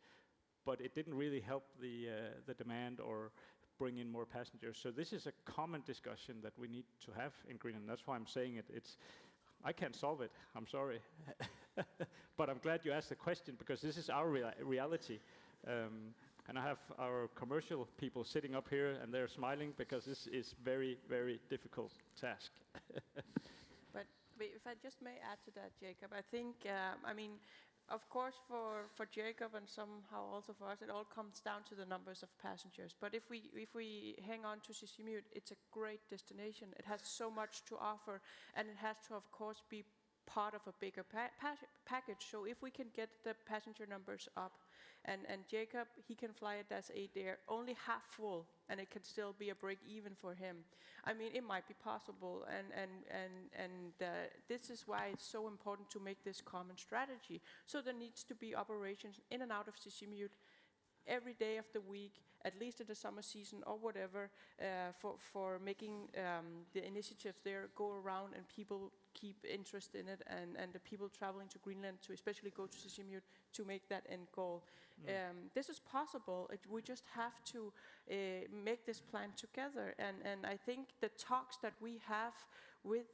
But it didn't really help the demand or bring in more passengers. So this is a common discussion that we need to have in Greenland. That's why I'm saying it. I can't solve it, I'm sorry. But I'm glad you asked the question because this is our reality. And I have our commercial people sitting up here and they're smiling because this is very, very difficult task. But if I just may add to that, Jacob, I think, of course, for Jacob and somehow also for us, it all comes down to the numbers of passengers. But if we hang on to Sisimiut, it's a great destination. It has so much to offer, and it has to, of course, be part of a bigger package. So if we can get the passenger numbers up, and Jacob, he can fly a -8 there, only half full, and it can still be a break even for him. I mean, it might be possible, and this is why it's so important to make this common strategy. So there needs to be operations in and out of Sisimiut every day of the week, at least in the summer season or whatever, for making the initiatives there go around and people keep interest in it, and the people traveling to Greenland to especially go to Sisimiut to make that end goal. This is possible. We just have to make this plan together, and I think the talks that we have with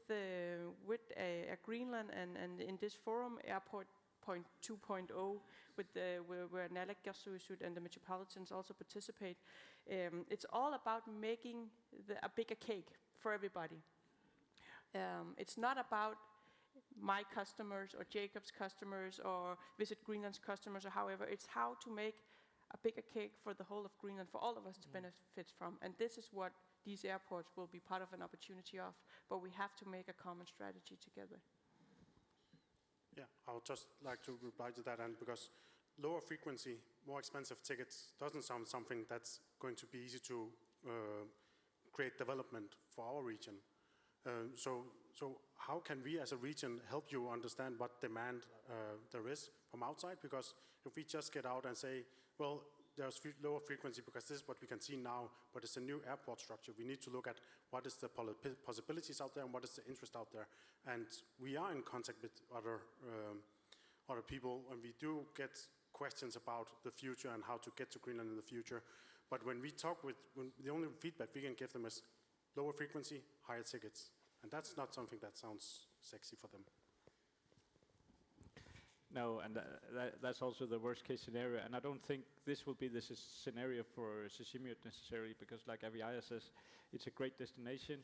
Greenland and in this forum, Airport 2.0, where Naalakkersuisut and the metropolitans also participate, it's all about making a bigger cake for everybody. It's not about my customers or Jacob's customers or Visit Greenland's customers or however. It's how to make a bigger cake for the whole of Greenland, for all of us to benefit from. And this is what these airports will be part of an opportunity of. But we have to make a common strategy together. Yeah, I would just like to reply to that, and because lower frequency, more expensive tickets doesn't sound something that's going to be easy to create development for our region. So how can we as a region help you understand what demand there is from outside? Because if we just get out and say, well, there's lower frequency because this is what we can see now, but it's a new airport structure. We need to look at what is the possibilities out there and what is the interest out there. And we are in contact with other people, and we do get questions about the future and how to get to Greenland in the future. But when we talk the only feedback we can give them is lower frequency, higher tickets. And that's not something that sounds sexy for them. No, and that's also the worst case scenario. And I don't think this will be the scenario for Sisimiut necessarily, because like Aviaya says, it's a great destination.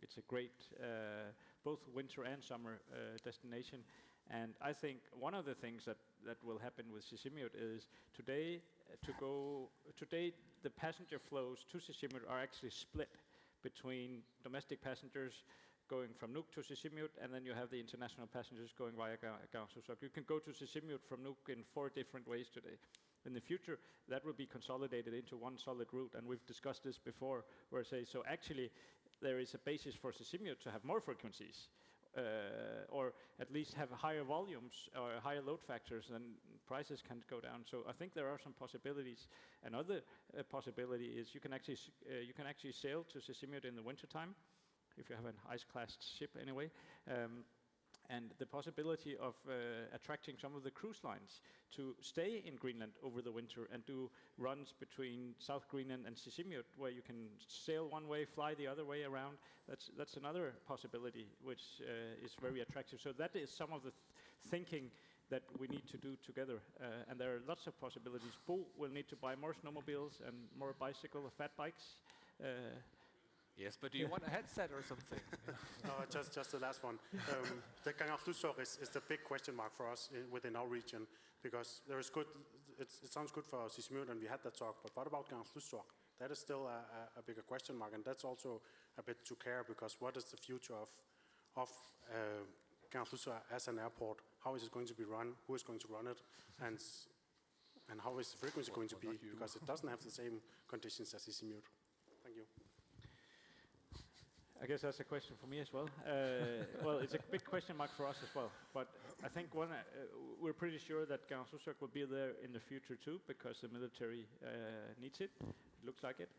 It's a great both winter and summer destination. And I think one of the things that will happen with Sisimiut is today the passenger flows to Sisimiut are actually split between domestic passengers going from Nuuk to Sisimiut, and then you have the international passengers going via Kangerlussuaq. You can go to Sisimiut from Nuuk in 4 different ways today. In the future, that will be consolidated into one solid route, and we've discussed this before, where I say, so actually there is a basis for Sisimiut to have more frequencies, or at least have higher volumes or higher load factors, and prices can go down. So I think there are some possibilities. Another possibility is you can actually sail to Sisimiut in the wintertime, if you have an ice-class ship anyway. And the possibility of attracting some of the cruise lines to stay in Greenland over the winter and do runs between South Greenland and Sisimiut, where you can sail one way, fly the other way around. That's another possibility, which is very attractive. So that is some of the thinking that we need to do together. And there are lots of possibilities. Bo will need to buy more snowmobiles and more bicycle or fat bikes. Yes, but do you want a headset or something? No, just the last one. The Kangerlussuaq is the big question mark for us within our region, because there is good. It sounds good for Sisimiut, and we had that talk. But what about Kangerlussuaq? That is still a bigger question mark, and that's also a bit to care, because what is the future of Kangerlussuaq as an airport? How is it going to be run? Who is going to run it? And how is the frequency going to be? Because it doesn't have the same conditions as Sisimiut. Thank you. I guess that's a question for me as well. Well, it's a big question mark for us as well. But I think we're pretty sure that Kangerlussuaq will be there in the future too, because the military needs it. It looks like it.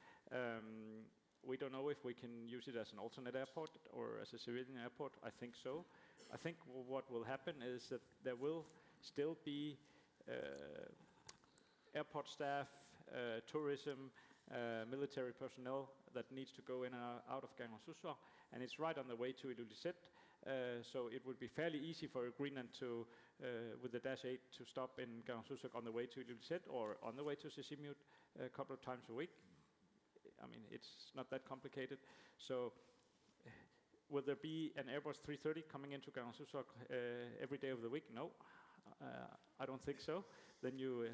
We don't know if we can use it as an alternate airport or as a civilian airport. I think so. I think what will happen is that there will still be airport staff, tourism, military personnel that needs to go in and out of Kangerlussuaq, and it's right on the way to Ilulissat. So it would be fairly easy for Greenland to, with the Dash 8, to stop in Kangerlussuaq on the way to Ilulissat or on the way to Sisimiut a couple of times a week. I mean, it's not that complicated. So will there be an Airbus 330 coming into Kangerlussuaq every day of the week? No, I don't think so. Then you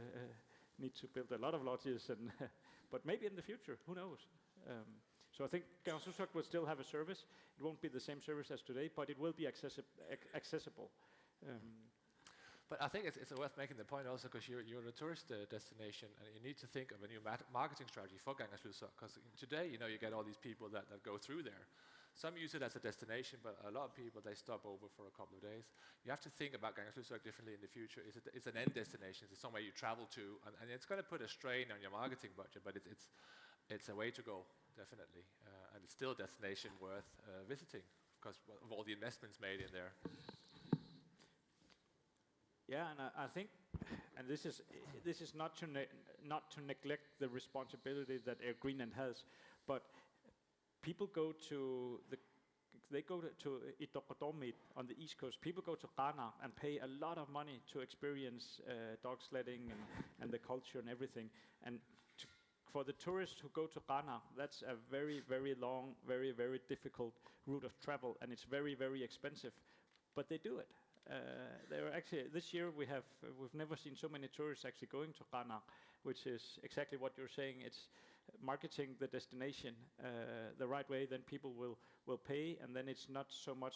need to build a lot of lodges, and but maybe in the future, who knows? So I think Kangerlussuaq will still have a service. It won't be the same service as today, but it will be accessible. But I think it's worth making the point also, because you're a tourist destination, and you need to think of a new marketing strategy for Kangerlussuaq. Because today, you get all these people that go through there. some use it as a destination, but a lot of people, they stop over for a couple of days. You have to think about Kangerlussuaq differently in the future. It's an end destination. It's somewhere you travel to, and it's going to put a strain on your marketing budget, but it's a way to go, definitely. And it's still a destination worth visiting, because of all the investments made in there. Yeah, and I think, and this is not to neglect the responsibility that Air Greenland has, but people go to Katuamiit on the east coast. People go to KNR and pay a lot of money to experience dog sledding and the culture and everything. And for the tourists who go to KNR, that's a very, very long, very, very difficult route of travel, and it's very, very expensive. But they do it. There are actually, this year we've never seen so many tourists actually going to KNR, which is exactly what you're saying. It's marketing the destination the right way, then people will pay, and then it's not so much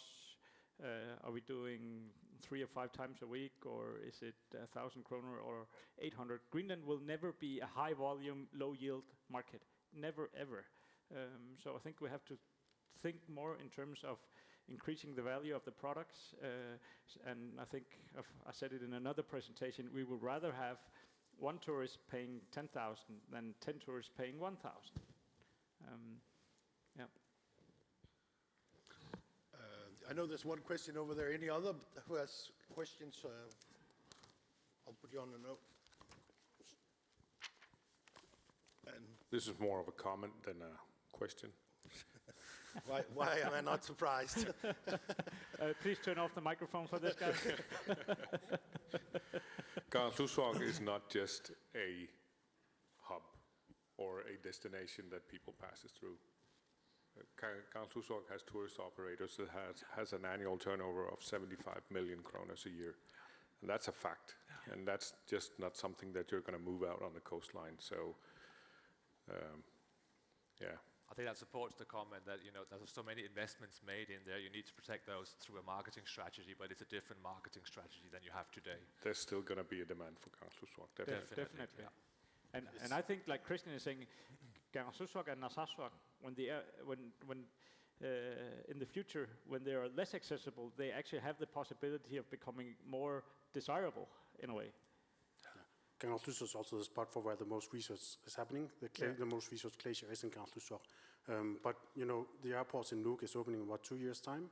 are we doing 3 or 5 times a week, or is it 1,000 kroner or 800? Greenland will never be a high volume, low yield market, never ever. So I think we have to think more in terms of increasing the value of the products, and I think I said it in another presentation, we would rather have one tourist paying 10,000 than 10 tourists paying 1,000. Yeah. I know there's one question over there. Any other who has questions? I'll put you on the note. And this is more of a comment than a question. why am I not surprised? Please turn off the microphone for this guy. Kangerlussuaq is not just a hub or a destination that people passes through. Kangerlussuaq has tourist operators that has an annual turnover of 75 million kroner a year. And that's a fact. And that's just not something that you're going to move out on the coastline. So, yeah. I think that supports the comment that, there's so many investments made in there. You need to protect those through a marketing strategy, but it's a different marketing strategy than you have today. There's still going to be a demand for Kangerlussuaq, definitely. Definitely. Yeah. And I think, like Christian is saying, Kangerlussuaq and Narsarsuaq, when in the future, when they are less accessible, they actually have the possibility of becoming more desirable in a way. Kangerlussuaq is also the spot for where the most research is happening. The most research glacier is in Kangerlussuaq. But, the airport in Nuuk is opening in, 2 years' time?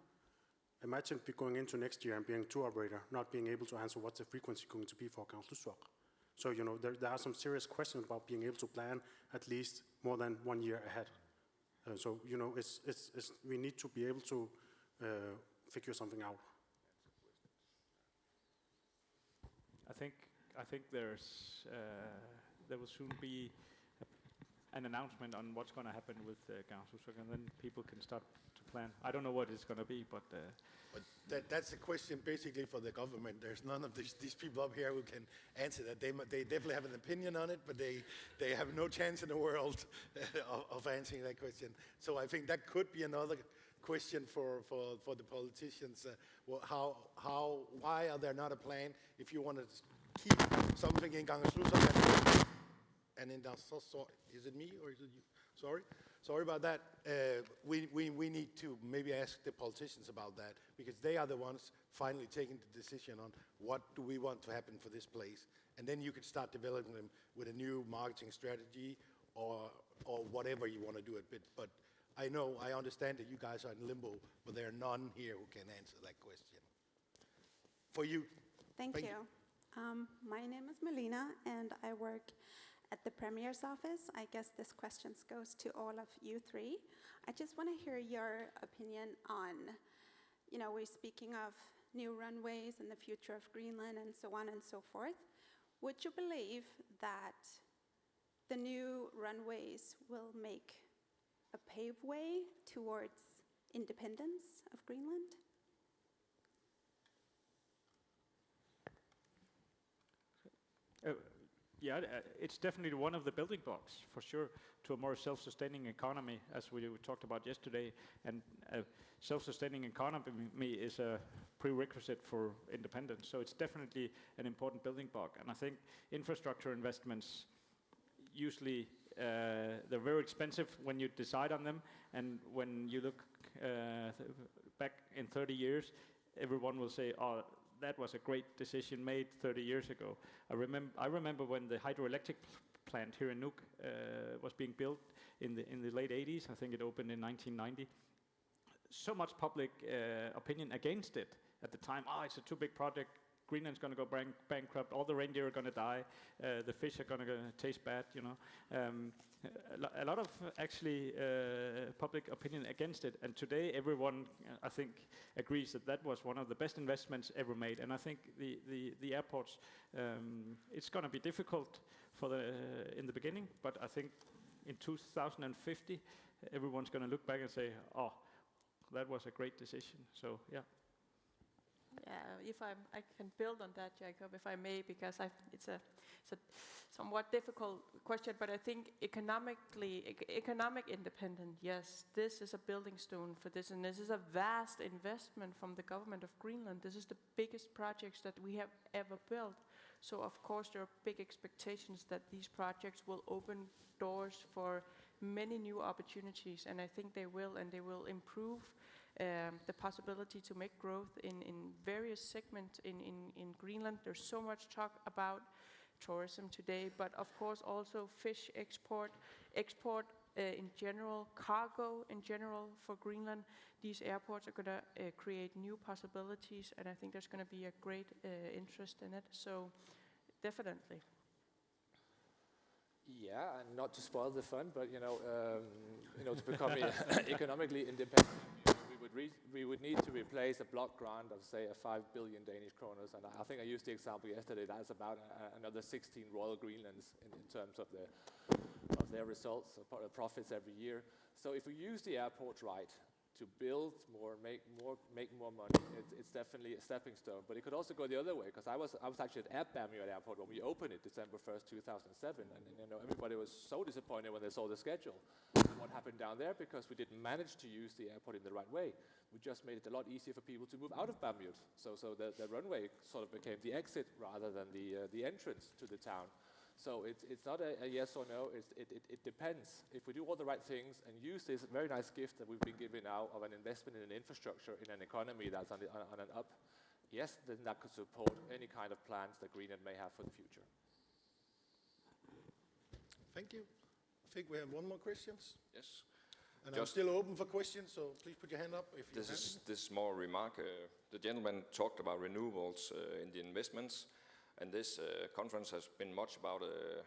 Imagine going into next year and being a tour operator, not being able to answer what's the frequency going to be for Kangerlussuaq. So, there are some serious questions about being able to plan at least more than 1 year ahead. So, we need to be able to figure something out. I think there will soon be an announcement on what's going to happen with Kangerlussuaq, and then people can start to plan. I don't know what it's going to be, but that's a question basically for the government. There's none of these people up here who can answer that. They definitely have an opinion on it, but they have no chance in the world of answering that question. So I think that could be another question for the politicians. Why are there not a plan if you want to keep something in Kangerlussuaq and in Narsarsuaq? Is it me or is it you? Sorry about that. We need to maybe ask the politicians about that, because they are the ones finally taking the decision on what do we want to happen for this place. And then you could start developing them with a new marketing strategy or whatever you want to do it. But I understand that you guys are in limbo, but there are none here who can answer that question. For you. Thank you. My name is Melina, and I work at the Premier's office. I guess this question goes to all of you three. I just want to hear your opinion on, we're speaking of new runways and the future of Greenland and so on and so forth. Would you believe that the new runways will make a paved way towards independence of Greenland? It's definitely one of the building blocks, for sure, to a more self-sustaining economy, as we talked about yesterday. And a self-sustaining economy is a prerequisite for independence. So it's definitely an important building block. And I think infrastructure investments usually they're very expensive when you decide on them, and when you look back in 30 years, everyone will say, "Oh, that was a great decision made 30 years ago." I remember when the hydroelectric plant here in Nuuk was being built in the late 80s. I think it opened in 1990. So much public opinion against it at the time. Oh, it's a too big project. Greenland's going to go bankrupt. All the reindeer are going to die. The fish are going to taste bad. A lot of actually public opinion against it. And today, everyone, I think, agrees that was one of the best investments ever made. And I think the airports, it's going to be difficult in the beginning, but I think in 2050, everyone's going to look back and say, "Oh, that was a great decision." So, yeah. Yeah, if I can build on that, Jacob, if I may, because it's a somewhat difficult question, but I think economic independence, yes, this is a building stone for this, and this is a vast investment from the government of Greenland. This is the biggest projects that we have ever built. So of course there are big expectations that these projects will open doors for many new opportunities, and I think they will, and they will improve the possibility to make growth in various segments in Greenland. There's so much talk about tourism today, but of course also fish export in general, cargo in general for Greenland. These airports are going to create new possibilities, and I think there's going to be a great interest in it. So definitely. Yeah, and not to spoil the fun, but to become economically independent, we would need to replace a block grant of, say, 5 billion Danish kroner. And I think I used the example yesterday. That's about another 16 Royal Greenlands in terms of their results, profits every year. So if we use the airport right to build more, make more money, it's definitely a stepping stone. But it could also go the other way, because I was actually at Bamiyot Airport when we opened it, December 1st, 2007, and everybody was so disappointed when they saw the schedule. And what happened down there, because we didn't manage to use the airport in the right way. We just made it a lot easier for people to move out of Bamiyot. So the runway sort of became the exit rather than the entrance to the town. So it's not a yes or no, it depends. If we do all the right things and use this very nice gift that we've been given now of an investment in an infrastructure, in an economy that's on an up, yes, then that could support any kind of plans that Greenland may have for the future. Thank you. I think we have one more question. Yes. And I'm still open for questions, so please put your hand up if you have any. This small remark. The gentleman talked about renewables in the investments. And this conference has been much about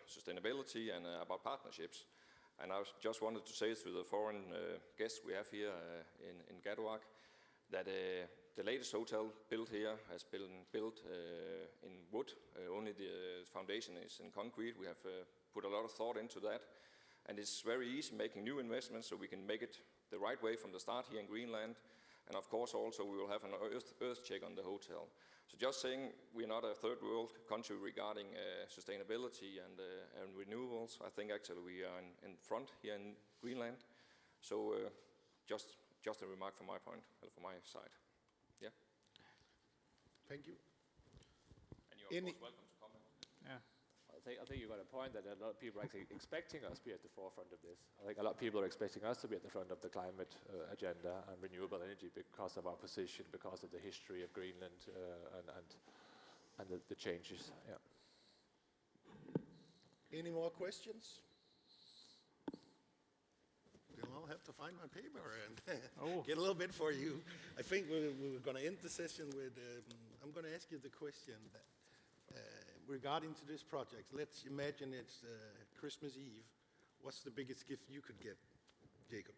sustainability and about partnerships. And I just wanted to say to the foreign guests we have here in Katuamiit that the latest hotel built here has been built in wood. Only the foundation is in concrete. We have put a lot of thought into that. And it's very easy making new investments, so we can make it the right way from the start here in Greenland. And of course also we will have an earth check on the hotel. So just saying we're not a third world country regarding sustainability and renewables. I think actually we are in front here in Greenland. So just a remark from my point, from my side. Yeah. Thank you. And you're of course welcome to comment. Yeah. I think you've got a point that a lot of people are actually expecting us to be at the forefront of this. I think a lot of people are expecting us to be at the front of the climate agenda and renewable energy because of our position, because of the history of Greenland and the changes. Yeah. Any more questions? Then I'll have to find my paper and get a little bit for you. I think we're going to end the session with, I'm going to ask you the question that, regarding to this project. Let's imagine it's Christmas Eve. What's the biggest gift you could get, Jacob?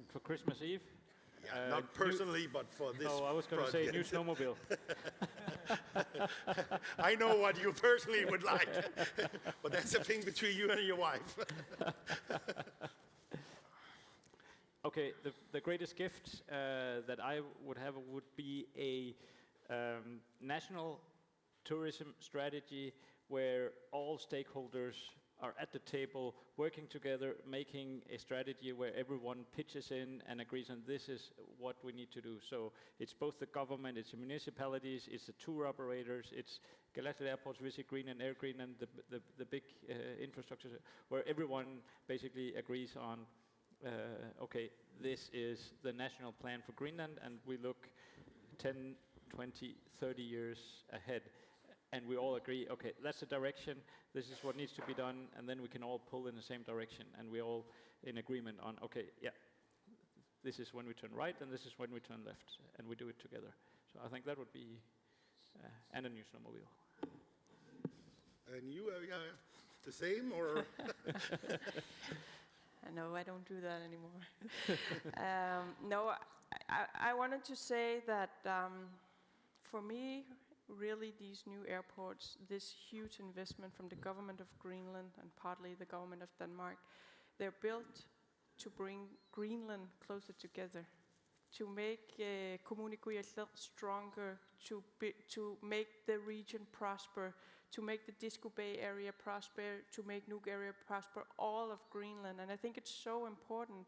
For Christmas Eve? Yeah, not personally, but for this I was going to say new snowmobile. I know what you personally would like, but that's a thing between you and your wife. Okay, the greatest gift that I would have would be a national tourism strategy where all stakeholders are at the table, working together, making a strategy where everyone pitches in and agrees on this is what we need to do. So it's both the government, it's the municipalities, it's the tour operators, it's Kalaallit Airports, Visit Greenland, Air Greenland, the big infrastructure, where everyone basically agrees on, okay, this is the national plan for Greenland, and we look 10, 20, 30 years ahead. And we all agree, okay, that's the direction, this is what needs to be done, and then we can all pull in the same direction, and we're all in agreement on, okay, yeah, this is when we turn right, and this is when we turn left, and we do it together. So I think that would be, and a new snowmobile. And you, the same, or? No, I don't do that anymore. No, I wanted to say that for me, really these new airports, this huge investment from the government of Greenland and partly the government of Denmark, they're built to bring Greenland closer together, to make Kommunikujallet stronger, to make the region prosper, to make the Disco Bay area prosper, to make Nuuk area prosper, all of Greenland. And I think it's so important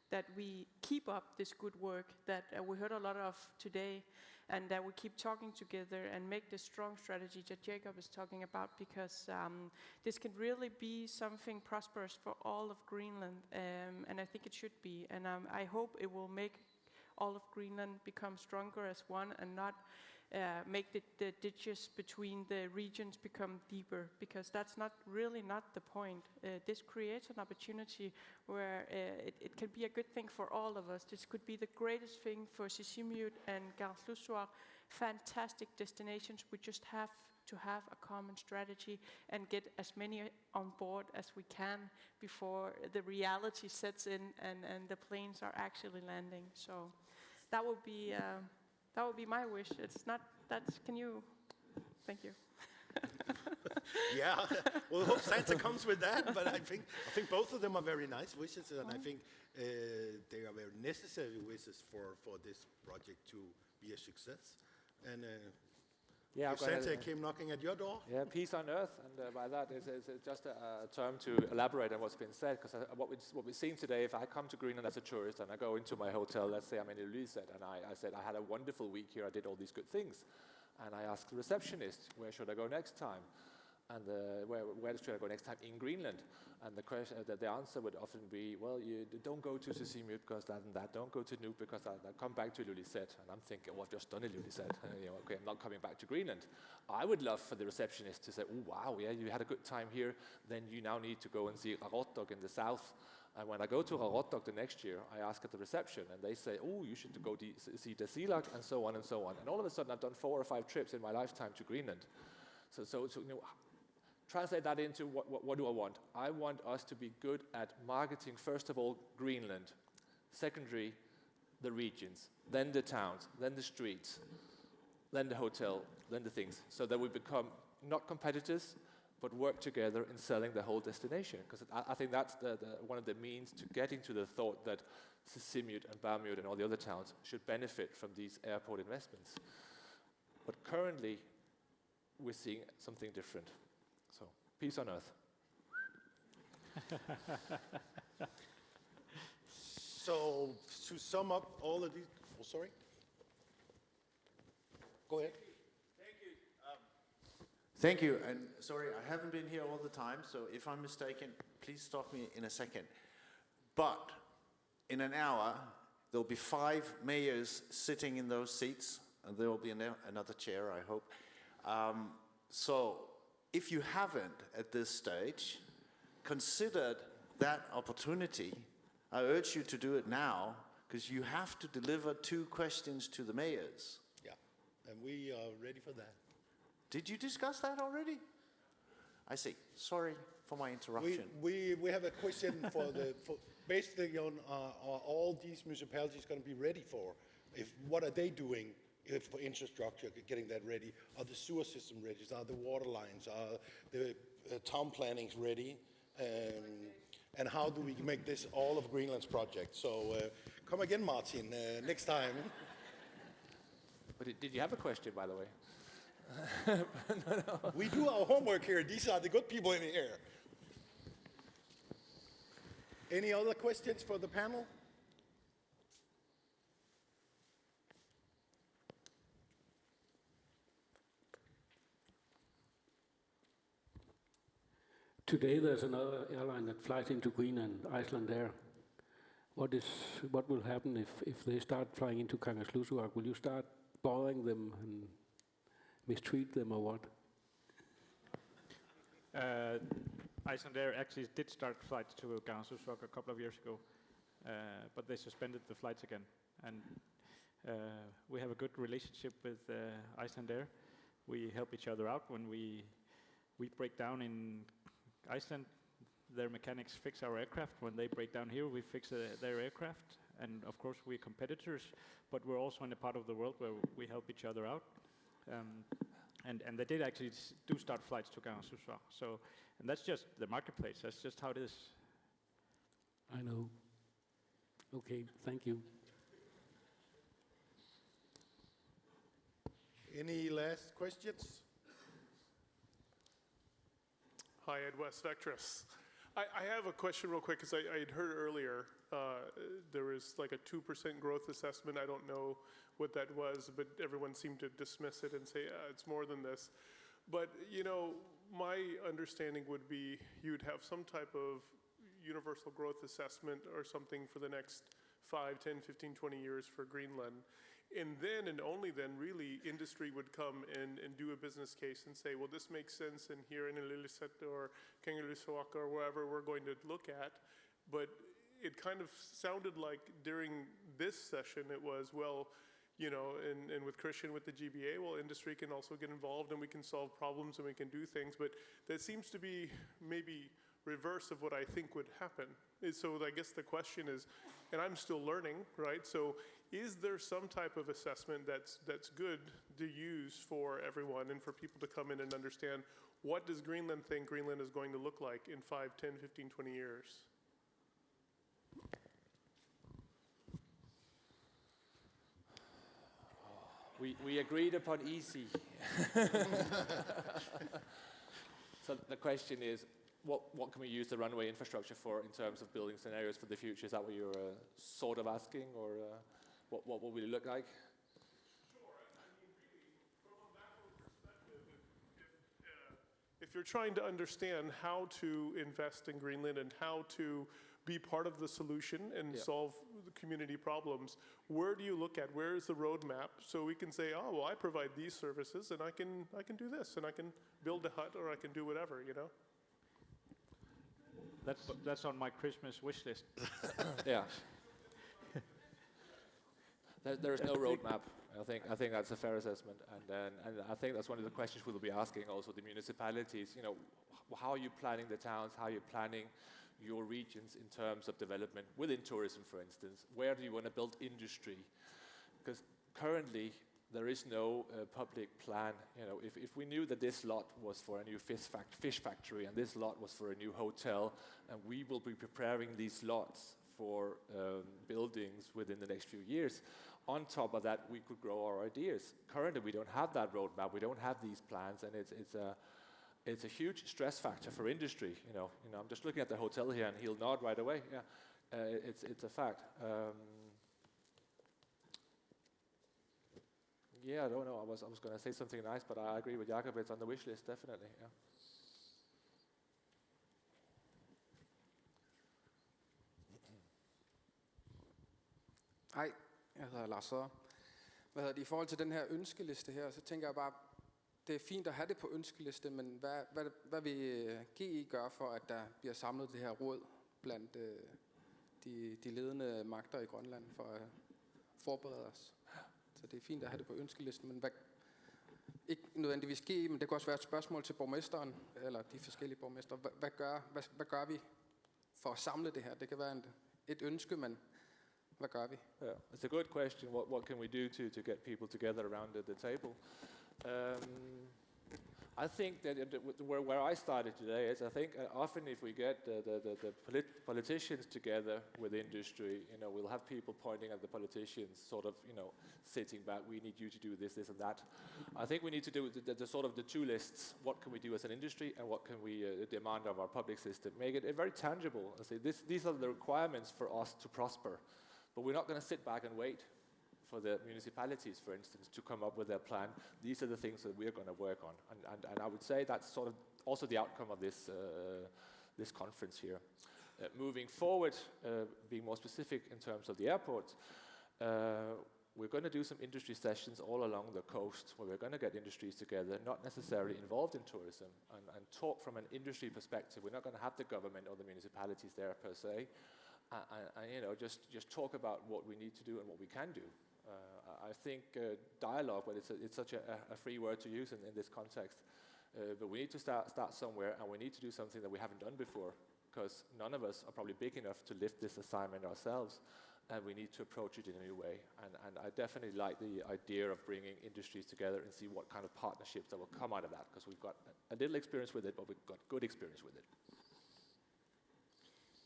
that we keep up this good work that we heard a lot of today, and that we keep talking together and make this strong strategy that Jacob is talking about, because this can really be something prosperous for all of Greenland, and I think it should be. And I hope it will make all of Greenland become stronger as one, and not make the ditches between the regions become deeper, because that's not the point. This creates an opportunity where it can be a good thing for all of us. This could be the greatest thing for Sisimiut and Kalaallit. Fantastic destinations. We just have to have a common strategy and get as many on board as we can before the reality sets in and the planes are actually landing. So that would be my wish. It's not, can you, thank you. Yeah, well, I hope Santa comes with that, but I think both of them are very nice wishes, and I think they are very necessary wishes for this project to be a success. And if Santa came knocking at your door? Yeah, peace on earth, and by that is just a term to elaborate on what's been said, because what we've seen today, if I come to Greenland as a tourist and I go into my hotel, let's say I'm in Ilulissat, and I said I had a wonderful week here, I did all these good things, and I asked the receptionist, where should I go next time? And where should I go next time in Greenland? And the answer would often be, well, you don't go to Sisimiut because that and that. Don't go to Nuuk because that. Come back to Ilulissat. And I'm thinking, well, I've just done Ilulissat. Okay, I'm not coming back to Greenland. I would love for the receptionist to say, oh, wow, yeah, you had a good time here. Then you now need to go and see Radioa in the south. And when I go to Radioa the next year, I ask at the reception, and they say, oh, you should go see the Silak, and so on and so on. And all of a sudden, I've done 4 or 5 trips in my lifetime to Greenland. So translate that into what do I want? I want us to be good at marketing, first of all, Greenland. Secondary, the regions. Then the towns. Then the streets. Then the hotel. Then the things. So that we become not competitors, but work together in selling the whole destination. Because I think that's one of the means to getting to the thought that Sisimiut and Bamut and all the other towns should benefit from these airport investments. But currently, we're seeing something different. So, peace on earth. So, to sum up all of these, oh, sorry. Go ahead. Thank you, and sorry, I haven't been here all the time, so if I'm mistaken, please stop me in a second. But in an hour, there'll be 5 mayors sitting in those seats, and there will be another chair, I hope. So, if you haven't at this stage considered that opportunity, I urge you to do it now, because you have to deliver 2 questions to the mayors. Yeah, and we are ready for that. Did you discuss that already? I see. Sorry for my interruption. We have a question for basically on are all these municipalities going to be ready for? What are they doing for infrastructure, getting that ready? Are the sewer system ready? Are the water lines? Are the town plannings ready? And how do we make this all of Greenland's project? So come again, Martin, next time. But did you have a question, by the way? No. We do our homework here. These are the good people in here. Any other questions for the panel? Today there's another airline that flies into Greenland, Icelandair. What will happen if they start flying into Kangerlussuaq? Will you start bothering them and mistreat them or what? Icelandair actually did start flights to Kangerlussuaq a couple of years ago, but they suspended the flights again. And we have a good relationship with Icelandair. We help each other out when we break down in Iceland. Their mechanics fix our aircraft. When they break down here, we fix their aircraft. And of course, we're competitors, but we're also in a part of the world where we help each other out. And they did actually do start flights to Kangerlussuaq. So, and that's just the marketplace. That's just how it is. I know. Okay, thank you. Any last questions? Hi, Ed West, Vectrus. I have a question real quick, because I had heard earlier there was like a 2% growth assessment. I don't know what that was, but everyone seemed to dismiss it and say, it's more than this. But, you know, my understanding would be you'd have some type of universal growth assessment or something for the next 5, 10, 15, 20 years for Greenland. And then, and only then, really, industry would come and do a business case and say, well, this makes sense, and here in Ilulissat or Kangerlussuaq or wherever we're going to look at. But it kind of sounded like during this session it was, well, you know, and with Christian with the GBA, well, industry can also get involved and we can solve problems and we can do things. But that seems to be maybe reverse of what I think would happen. So I guess the question is, and I'm still learning, right? So is there some type of assessment that's good to use for everyone and for people to come in and understand what does Greenland think Greenland is going to look like in 5, 10, 15, 20 years? We agreed upon easy. So the question is, what can we use the runway infrastructure for in terms of building scenarios for the future? Is that what you're sort of asking, or what will it look like? Sure. I mean, really, from a macro perspective, if you're trying to understand how to invest in Greenland and how to be part of the solution and solve the community problems, where do you look at? Where is the roadmap? So we can say, oh, well, I provide these services, and I can do this, and I can build a hut, or I can do whatever, you know? That's on my Christmas wish list. Yeah. There is no roadmap. I think that's a fair assessment, and I think that's one of the questions we'll be asking also the municipalities. You know, how are you planning the towns? How are you planning your regions in terms of development within tourism, for instance? Where do you want to build industry? Because currently there is no public plan. You know, if we knew that this lot was for a new fish factory and this lot was for a new hotel, and we will be preparing these lots for buildings within the next few years, on top of that, we could grow our ideas. Currently, we don't have that roadmap. We don't have these plans, and it's a huge stress factor for industry. You know, I'm just looking at the hotel here, and he'll nod right away. Yeah, it's a fact. Yeah, I don't know. I was going to say something nice, but I agree with Jakob. It's on the wish list, definitely. Yeah. Hej, jeg hedder Lars Søder. I forhold til den her ønskeliste her, så tænker jeg bare, det er fint at have det på ønskeliste, men hvad vil GE gøre for, at der bliver samlet det her råd blandt de ledende magter i Grønland for at forberede os? Så det er fint at have det på ønskelisten, men ikke nødvendigvis GE, men det kan også være et spørgsmål til borgmesteren, eller de forskellige borgmestre. Hvad gør vi for at samle det her? Det kan være et ønske, men hvad gør vi? Yeah, it's a good question. What can we do to get people together around the table? I think that where I started today is I think often if we get the politicians together with industry, we'll have people pointing at the politicians, sort of, sitting back. We need you to do this, this, and that. I think we need to do the sort of the two lists. What can we do as an industry, and what can we demand of our public system? Make it very tangible and say these are the requirements for us to prosper. But we're not going to sit back and wait for the municipalities, for instance, to come up with their plan. These are the things that we're going to work on. And I would say that's sort of also the outcome of this, this conference here. Moving forward, being more specific in terms of the airports, we're going to do some industry sessions all along the coast where we're going to get industries together, not necessarily involved in tourism, and talk from an industry perspective. We're not going to have the government or the municipalities there per se, and just talk about what we need to do and what we can do. I think dialogue, but it's such a free word to use in this context. But we need to start somewhere, and we need to do something that we haven't done before, because none of us are probably big enough to lift this assignment ourselves, and we need to approach it in a new way. And I definitely like the idea of bringing industries together and see what kind of partnerships that will come out of that, because we've got a little experience with it, but we've got good experience with it.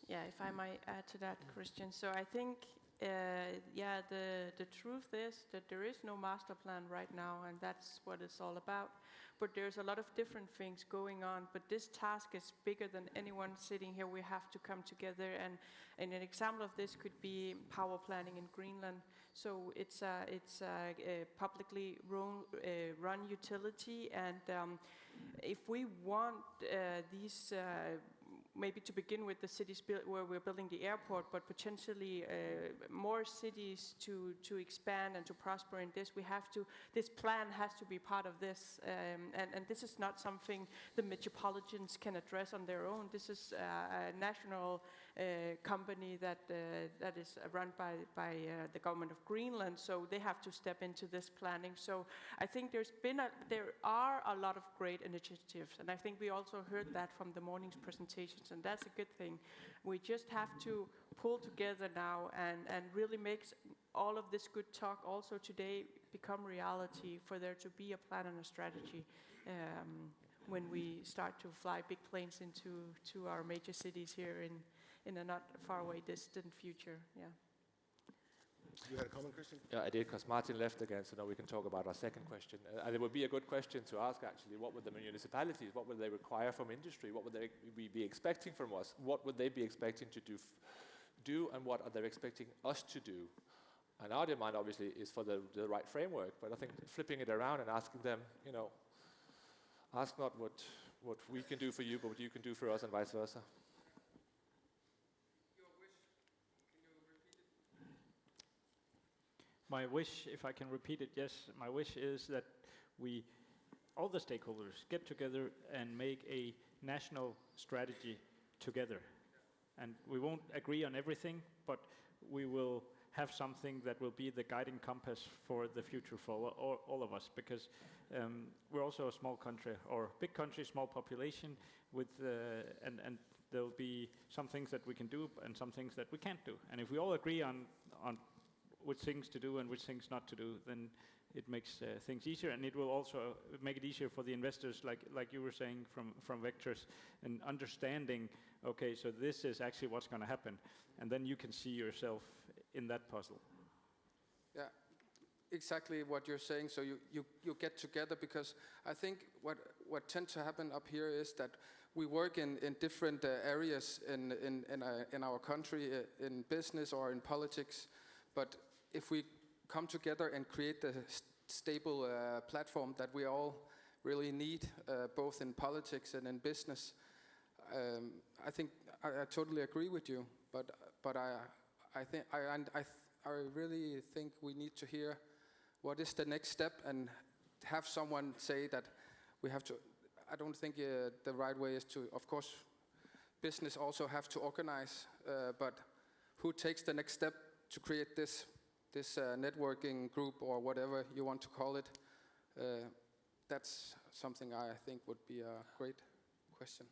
Yeah, if I might add to that, Christian. So I think, the truth is that there is no master plan right now, and that's what it's all about. But there's a lot of different things going on. But this task is bigger than anyone sitting here. We have to come together, and an example of this could be power planning in Greenland. So it's a publicly run utility, and if we want these. Maybe to begin with the cities where we're building the airport, but potentially more cities to expand and to prosper in this, this plan has to be part of this. And this is not something the metropolitans can address on their own. This is a national company that is run by the government of Greenland, so they have to step into this planning. So I think there are a lot of great initiatives, and I think we also heard that from the morning's presentations. And that's a good thing. We just have to pull together now and really make all of this good talk also today become reality, for there to be a plan and a strategy when we start to fly big planes into our major cities here in a not far away distant future. Yeah. You had a comment, Christian? Yeah, I did, because Martin left again, so now we can talk about our second question. And it would be a good question to ask, actually. What would the municipalities, what would they require from industry? What would they be expecting from us? What would they be expecting to do, and what are they expecting us to do? And our demand, obviously, is for the right framework. But I think flipping it around and asking them, ask not what we can do for you, but what you can do for us, and vice versa. My wish, if I can repeat it, yes, my wish is that all the stakeholders, get together and make a national strategy together. And we won't agree on everything, but we will have something that will be the guiding compass for the future for all of us, because we're also a small country, or big country, small population, and there'll be some things that we can do and some things that we can't do. And if we all agree on which things to do and which things not to do, then it makes things easier, and it will also make it easier for the investors, like you were saying, from Vectors, and understanding, okay, so this is actually what's going to happen, and then you can see yourself in that puzzle. Yeah, exactly what you're saying. So you get together, because I think what tends to happen up here is that we work in different areas in our country, in business or in politics, but if we come together and create the stable platform that we all really need, both in politics and in business, I think I totally agree with you. But I really think we need to hear what is the next step, and have someone say that we have to. I don't think the right way is to. Of course, business also have to organize, but who takes the next step to create this networking group, or whatever you want to call it? That's something I think would be a great question.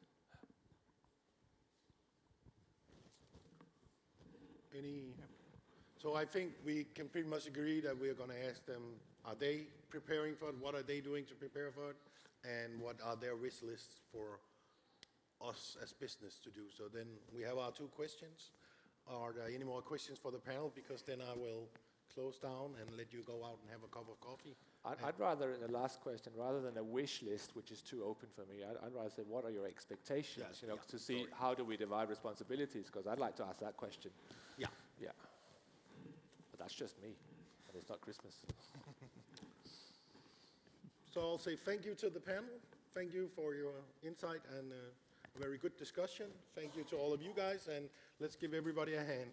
So I think we can pretty much agree that we're going to ask them, are they preparing for it? What are they doing to prepare for it? and what are their wish lists for us as business to do. So then we have our 2 questions. Are there any more questions for the panel? Because then I will close down and let you go out and have a cup of coffee. I'd rather, in the last question, rather than a wish list, which is too open for me, I'd rather say, what are your expectations, Yes, to see how do we divide responsibilities, because I'd like to ask that question. Yeah. Yeah. But that's just me, and it's not Christmas. So I'll say thank you to the panel. Thank you for your insight and a very good discussion. Thank you to all of you guys, and let's give everybody a hand.